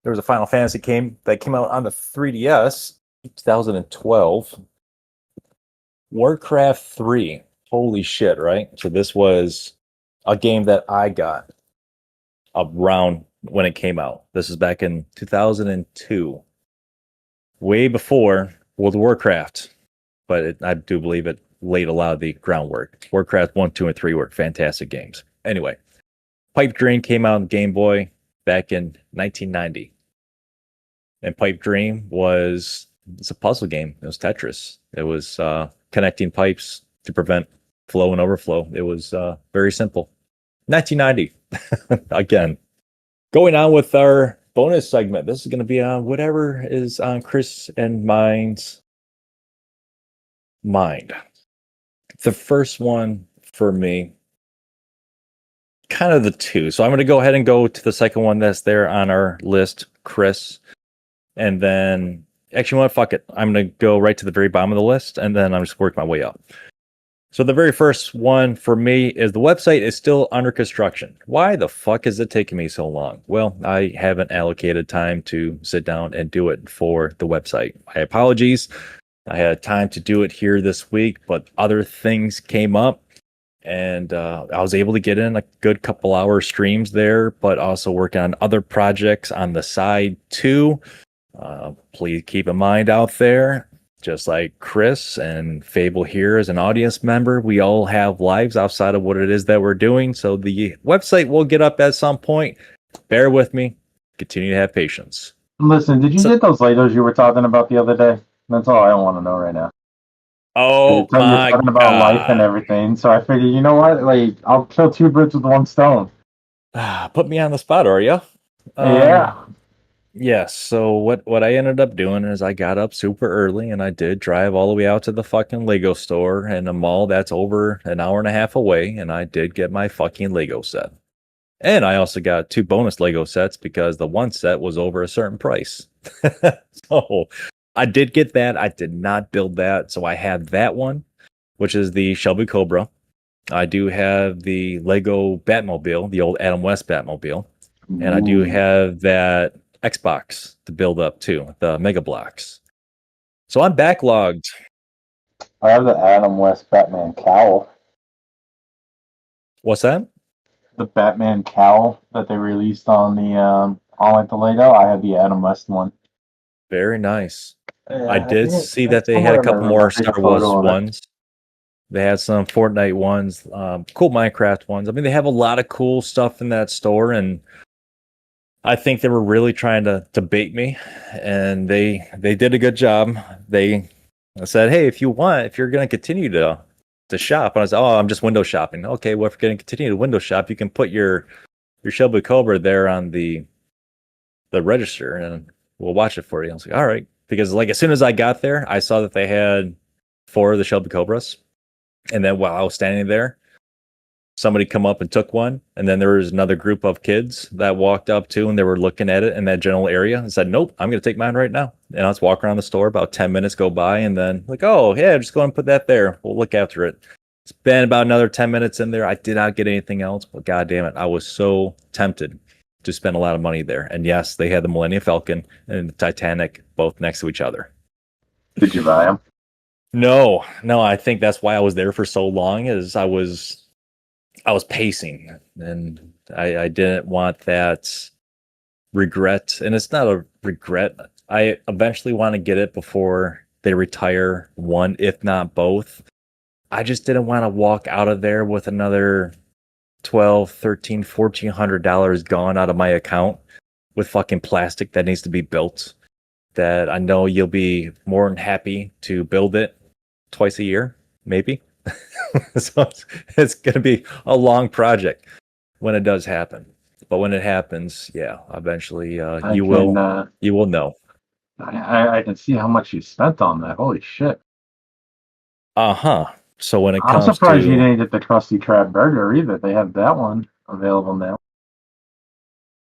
There was a Final Fantasy game that came out on the 3DS, 2012. Warcraft 3. Holy shit, right? So this was a game that I got around when it came out. This is back in 2002. Way before World of Warcraft. But I do believe it laid a lot of the groundwork. Warcraft 1, 2, and 3 were fantastic games. Anyway, Pipe Dream came out on Game Boy back in 1990. And Pipe Dream it's a puzzle game. It was Tetris. It was connecting pipes to prevent flow and overflow. It was very simple. 1990. Again, going on with our bonus segment. This is going to be on whatever is on Chris and mine's mind. The first one for me, kind of the two. So I'm going to go ahead and go to the second one that's there on our list, Chris. And then, actually, what? Fuck it. I'm going to go right to the very bottom of the list, and then I'm just working my way up. So the very first one for me is the website is still under construction. Why the fuck is it taking me so long? Well, I haven't allocated time to sit down and do it for the website. My apologies. I had time to do it here this week, but other things came up, and I was able to get in a good couple hour streams there, but also working on other projects on the side too. Please keep in mind out there, just like Chris and Fable here as an audience member, we all have lives outside of what it is that we're doing. So the website will get up at some point. Bear with me. Continue to have patience. Listen, did you get those Legos you were talking about the other day? That's all I want to know right now. Oh, so my you're talking about God. life and everything. So I figured, you know what? Like, I'll kill two birds with one stone. Put me on the spot, are you? Yeah. Yes. So what I ended up doing is I got up super early and I did drive all the way out to the fucking Lego store and a mall that's over an hour and a half away, and I did get my fucking Lego set. And I also got 2 bonus Lego sets because the one set was over a certain price. So I did get that. I did not build that. So I had that one, which is the Shelby Cobra. I do have the Lego Batmobile, the old Adam West Batmobile. And I do have that Xbox to build up too, the Mega Blocks. So I'm backlogged. I have the Adam West Batman cowl. What's that? The Batman cowl that they released on the like the Lego. I have the Adam West one. Very nice. Yeah, I did see that they had a couple more Star Wars ones. They had some Fortnite ones, cool Minecraft ones. I mean, they have a lot of cool stuff in that store, and I think they were really trying to bait me, and they did a good job. They said, "Hey, if you're going to continue to shop," and I said, "Oh, I'm just window shopping." Okay, well, if you're going to continue to window shop, you can put your Shelby Cobra there on the register, and we'll watch it for you. I was like, "All right," because like as soon as I got there, I saw that they had 4 of the Shelby Cobras, and then while I was standing there, somebody come up and took one, and then there was another group of kids that walked up too, and they were looking at it in that general area and said, "Nope, I'm going to take mine right now." And I was walking around the store, about 10 minutes go by, and then like, "Oh, yeah, just go and put that there. We'll look after it." It's been about another 10 minutes in there. I did not get anything else, but God damn it, I was so tempted to spend a lot of money there. And yes, they had the Millennium Falcon and the Titanic both next to each other. Did you buy them? No, I think that's why I was there for so long, is I was pacing, and I didn't want that regret. And it's not a regret. I eventually want to get it before they retire one, if not both. I just didn't want to walk out of there with another $1,200, $1,300, $1,400 gone out of my account with fucking plastic that needs to be built, that I know you'll be more than happy to build it twice a year, maybe. So it's going to be a long project when it does happen. But when it happens, yeah, eventually you will know. I can see how much you spent on that. Holy shit. Uh-huh. So when it I'm comes surprised to... you didn't get the Krusty Krab burger either. They have that one available now.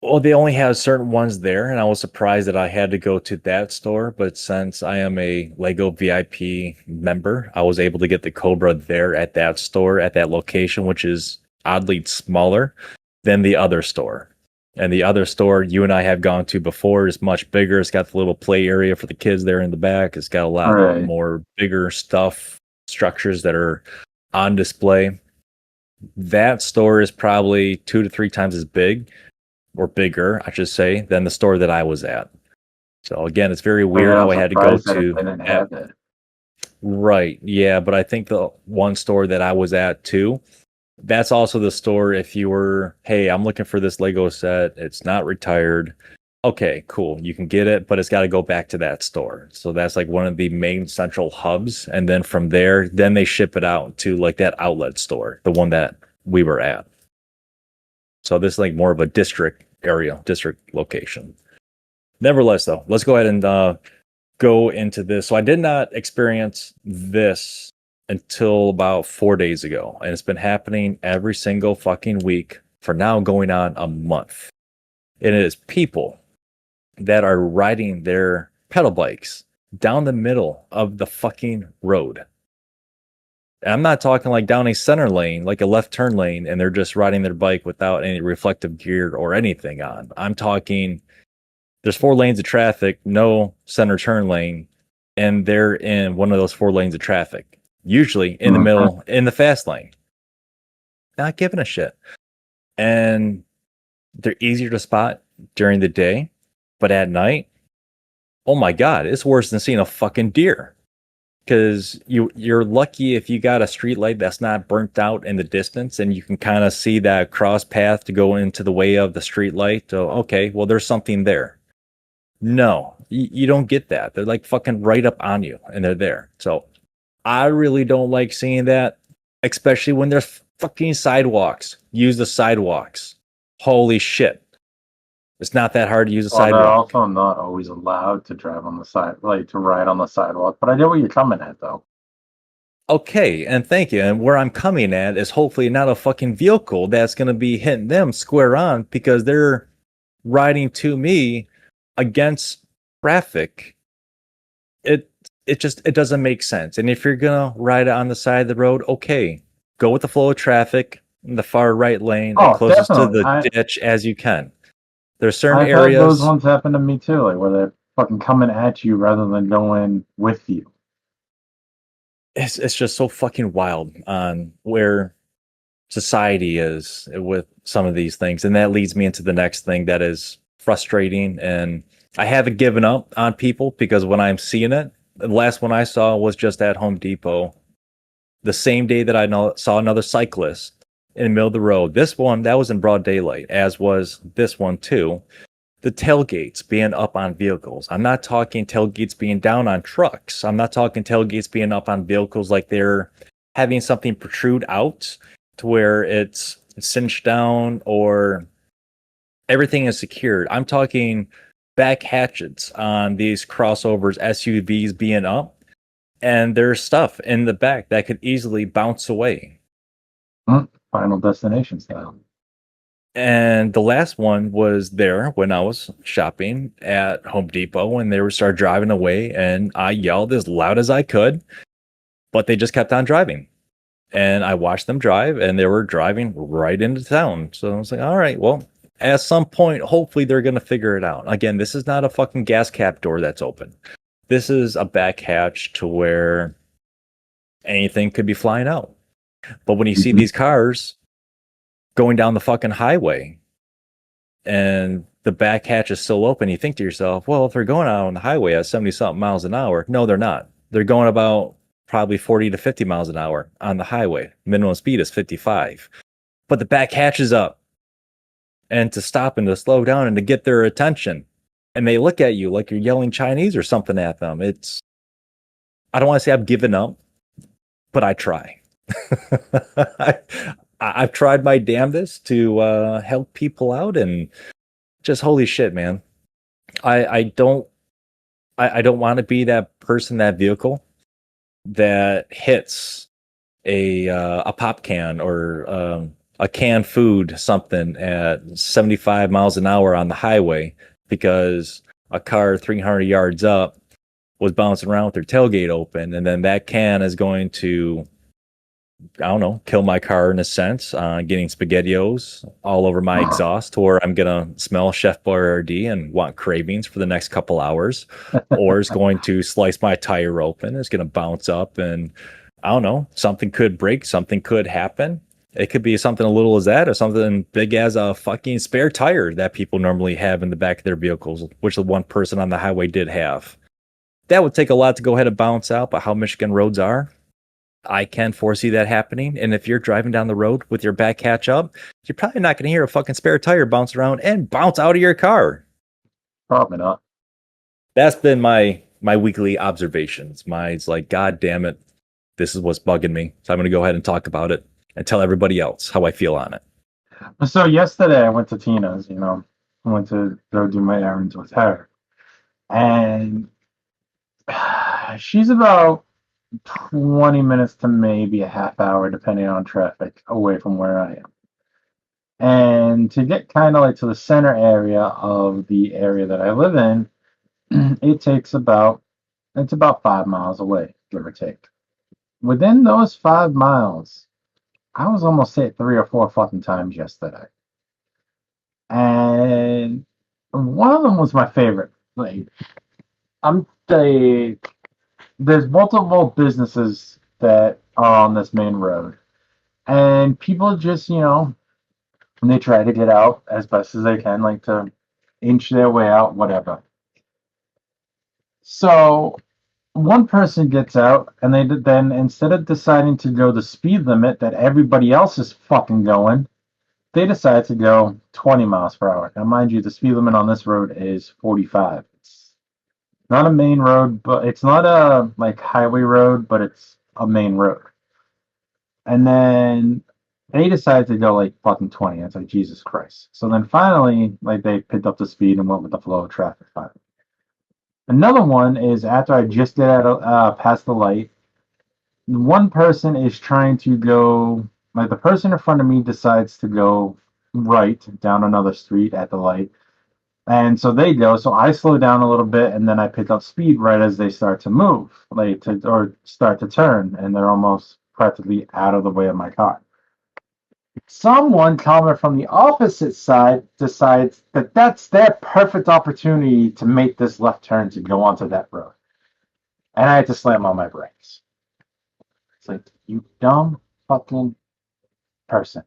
Well, they only have certain ones there, and I was surprised that I had to go to that store. But since I am a Lego VIP member, I was able to get the Cobra there at that store, at that location, which is oddly smaller than the other store. And the other store you and I have gone to before is much bigger. It's got the little play area for the kids there in the back. It's got a lot more bigger stuff, structures that are on display. That store is probably 2 to 3 times as big, or bigger, I should say, than the store that I was at. So again, it's very weird how I had to go to. Right. Yeah, but I think the one store that I was at too, that's also the store if you were, hey, I'm looking for this Lego set. It's not retired. Okay, cool. You can get it, but it's got to go back to that store. So that's like one of the main central hubs. And then from there, then they ship it out to like that outlet store, the one that we were at. So this is like more of a district location. Nevertheless, though, let's go ahead and go into this. So I did not experience this until about 4 days ago, and it's been happening every single fucking week for now going on a month. And it is people that are riding their pedal bikes down the middle of the fucking road. And I'm not talking like down a center lane, like a left turn lane, and they're just riding their bike without any reflective gear or anything on. I'm talking there's 4 lanes of traffic, no center turn lane, and they're in one of those 4 lanes of traffic, usually in the middle, in the fast lane. Not giving a shit. And they're easier to spot during the day, but at night, oh my God, it's worse than seeing a fucking deer. Because you're lucky if you got a street light that's not burnt out in the distance and you can kind of see that cross path to go into the way of the street light. Oh, okay, well, there's something there. No, you don't get that. They're like fucking right up on you and they're there. So I really don't like seeing that, especially when there's fucking sidewalks. Use the sidewalks. Holy shit. It's not that hard to use a sidewalk. They're also not always allowed to drive on the side, like to ride on the sidewalk. But I get where you're coming at, though. Okay, and thank you. And where I'm coming at is hopefully not a fucking vehicle that's going to be hitting them square on because they're riding to me against traffic. It doesn't make sense. And if you're gonna ride on the side of the road, okay, go with the flow of traffic in the far right lane, as closest to the ditch as you can. There's certain areas. Had those ones happen to me too, like where they're fucking coming at you rather than going with you. It's just so fucking wild on where society is with some of these things, and that leads me into the next thing that is frustrating. And I haven't given up on people because when I'm seeing it, the last one I saw was just at Home Depot the same day that I saw another cyclist in the middle of the road. This one, that was in broad daylight, as was this one too. The tailgates being up on vehicles. I'm not talking tailgates being down on trucks. I'm not talking tailgates being up on vehicles like they're having something protrude out to where it's cinched down or everything is secured. I'm talking back hatches on these crossovers, SUVs being up, and there's stuff in the back that could easily bounce away. Final Destination style. And the last one was there when I was shopping at Home Depot and they started driving away, and I yelled as loud as I could, but they just kept on driving. And I watched them drive, and they were driving right into town. So I was like, all right, well, at some point, hopefully they're going to figure it out. Again, this is not a fucking gas cap door that's open. This is a back hatch to where anything could be flying out. But when you see these cars going down the fucking highway and the back hatch is still open, you think to yourself, well, if they're going out on the highway at 70 something miles an hour, no, they're not. They're going about probably 40 to 50 miles an hour on the highway. Minimum speed is 55. But the back hatch is up. And to stop and to slow down and to get their attention. And they look at you like you're yelling Chinese or something at them. I don't want to say I've given up, but I try. I've tried my damnedest to help people out, and just holy shit, man. I don't want to be that person, that vehicle that hits a pop can or a canned food, something at 75 miles an hour on the highway because a car 300 yards up was bouncing around with their tailgate open, and then that can is going to, I don't know, kill my car in a sense, getting SpaghettiOs all over my exhaust, or I'm going to smell Chef Boyardee and want cravings for the next couple hours, or it's going to slice my tire open. It's going to bounce up, and I don't know, something could break, something could happen. It could be something a little as that, or something big as a fucking spare tire that people normally have in the back of their vehicles, which the one person on the highway did have. that would take a lot to go ahead and balance out, but how Michigan roads are, I can foresee that happening. And if you're driving down the road with your back hatch up, you're probably not going to hear a fucking spare tire bounce around and bounce out of your car. Probably not. That's been my weekly observations. Mine's like, God damn it, this is what's bugging me. So I'm going to go ahead and talk about it and tell everybody else how I feel on it. So yesterday I went to Tina's, I went to go do my errands with her. And she's about 20 minutes to maybe a half hour, depending on traffic, away from where I am. And to get kind of like to the center area of the area that I live in, it's about 5 miles away, give or take. Within those 5 miles, I was almost hit 3 or 4 fucking times yesterday. And one of them was my favorite. Like, there's multiple businesses that are on this main road. And people just, they try to get out as best as they can, like to inch their way out, whatever. So one person gets out, and they then, instead of deciding to go the speed limit that everybody else is fucking going, they decide to go 20 miles per hour. Now, mind you, the speed limit on this road is 45. It's not a main road, but it's not a like highway road, but it's a main road. And then they decided to go like fucking 20. It's like, Jesus Christ. So then finally, like, they picked up the speed and went with the flow of traffic finally. Another one is after I just get out past the light, one person is trying to go, like the person in front of me decides to go right down another street at the light. And so they go, so I slow down a little bit, and then I pick up speed right as they start to move, or start to turn, and they're almost practically out of the way of my car. Someone coming from the opposite side decides that that's their perfect opportunity to make this left turn to go onto that road. And I had to slam on my brakes. It's like, you dumb fucking person.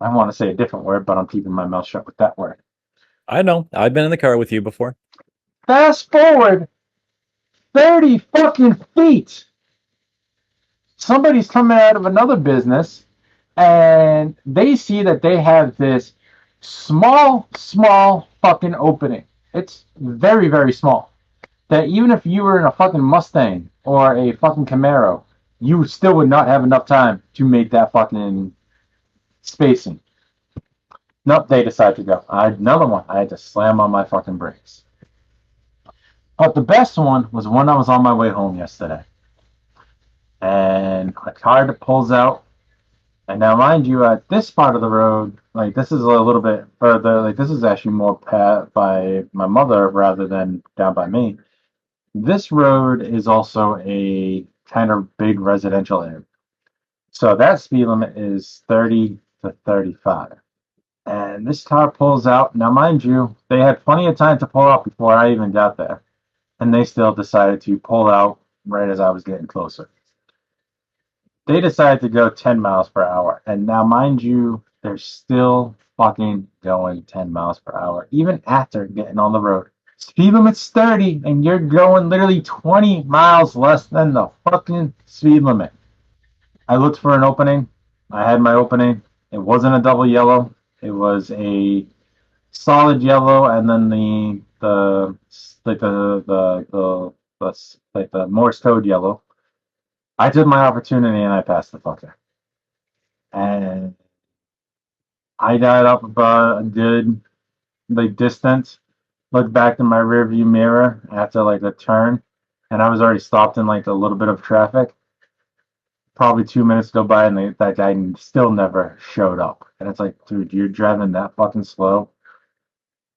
I want to say a different word, but I'm keeping my mouth shut with that word. I know. I've been in the car with you before. Fast forward 30 fucking feet. Somebody's coming out of another business, and they see that they have this small fucking opening. It's very, very small. That even if you were in a fucking Mustang or a fucking Camaro, you still would not have enough time to make that fucking spacing. Nope, they decided to go. Another one. I had to slam on my fucking brakes. But the best one was when I was on my way home yesterday. And a car that pulls out. And now, mind you, at this part of the road, like, this is a little bit further. Like, this is actually more by my mother rather than down by me. This road is also a kind of big residential area. So that speed limit is 30 to 35. And this car pulls out. Now, mind you, they had plenty of time to pull out before I even got there. And they still decided to pull out right as I was getting closer. They decided to go 10 miles per hour. And now, mind you, they're still fucking going 10 miles per hour, even after getting on the road. Speed limit's 30, and you're going literally 20 miles less than the fucking speed limit. I looked for an opening. I had my opening. It wasn't a double yellow. It was a solid yellow, and then the Morse code yellow. I took my opportunity and I passed the fucker. And I got up about a good distance, looked back in my rearview mirror after a turn, and I was already stopped in a little bit of traffic. Probably 2 minutes go by and that guy still never showed up. And it's like, dude, you're driving that fucking slow.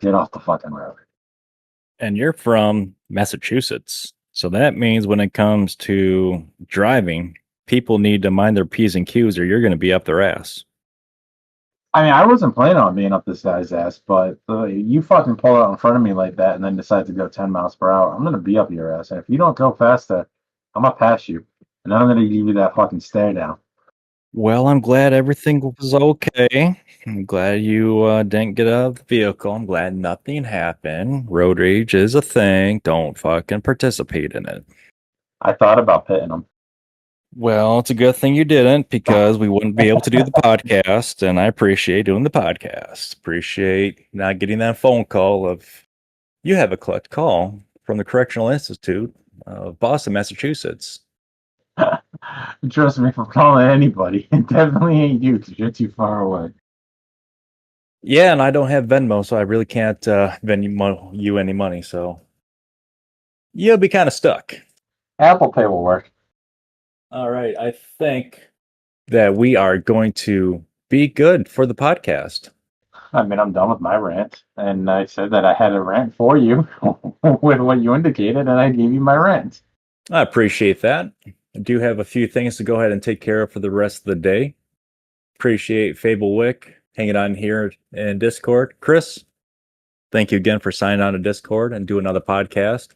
Get off the fucking road. And you're from Massachusetts. So that means when it comes to driving, people need to mind their P's and Q's or you're going to be up their ass. I mean, I wasn't planning on being up this guy's ass, but you fucking pull out in front of me like that and then decide to go 10 miles per hour, I'm going to be up your ass. And if you don't go faster, I'm going to pass you. And then I'm going to give you that fucking stare down. Well, I'm glad everything was okay. I'm glad you didn't get out of the vehicle. I'm glad nothing happened. Road rage is a thing. Don't fucking participate in it. I thought about pitting him. Well, it's a good thing you didn't because we wouldn't be able to do the podcast. And I appreciate doing the podcast. Appreciate not getting that phone call of you have a collect call from the Correctional Institute of Boston, Massachusetts. Trust me, if I'm calling anybody, it definitely ain't you because you're too far away. Yeah, and I don't have Venmo, so I really can't Venmo you any money. So you'll be kind of stuck. Apple Pay will work. All right. I think that we are going to be good for the podcast. I mean, I'm done with my rant, and I said that I had a rant for you with what you indicated, and I gave you my rant. I appreciate that. I do have a few things to go ahead and take care of for the rest of the day. Appreciate Fable Wick hanging on here in Discord. Chris, thank you again for signing on to Discord and doing another podcast.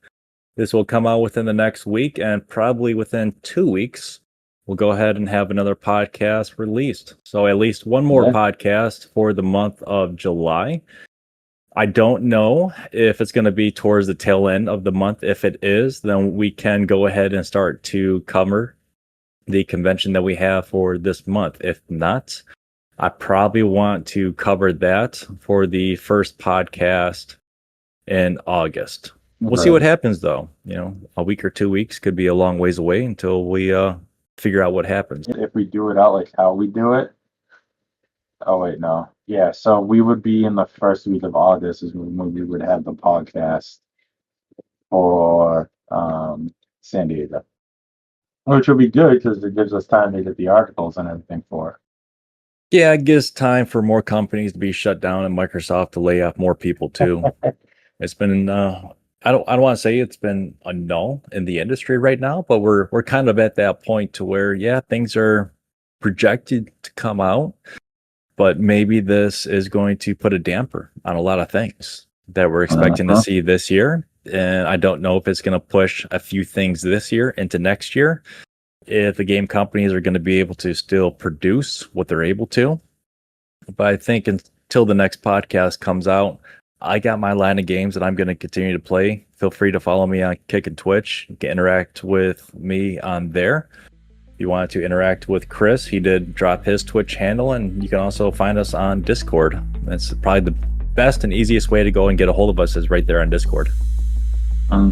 This will come out within the next week, and probably within 2 weeks, we'll go ahead and have another podcast released. So at least one more podcast for the month of July. I don't know if it's going to be towards the tail end of the month. If it is, then we can go ahead and start to cover the convention that we have for this month. If not, I probably want to cover that for the first podcast in August. We'll see what happens, though. You know, a week or 2 weeks could be a long ways away until we figure out what happens. If we do it out like how we do it. Oh, wait, no. Yeah, so we would be in the first week of August is when we would have the podcast for San Diego. Which would be good because it gives us time to get the articles and everything for it. Yeah, it gives time for more companies to be shut down and Microsoft to lay off more people too. It's been I don't want to say it's been a null in the industry right now, but we're kind of at that point to where things are projected to come out, but maybe this is going to put a damper on a lot of things that we're expecting to see this year. And I don't know if it's going to push a few things this year into next year, if the game companies are going to be able to still produce what they're able to. But I think until the next podcast comes out, I got my line of games that I'm going to continue to play. Feel free to follow me on Kick and Twitch. You can interact with me on there. If you wanted to interact with Chris, he did drop his Twitch handle, and you can also find us on Discord. That's probably the best and easiest way to go and get a hold of us is right there on Discord. All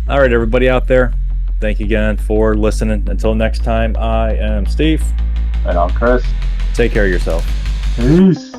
right, everybody out there. Thank you again for listening. Until next time, I am Steve. And I'm Chris. Take care of yourself. Peace.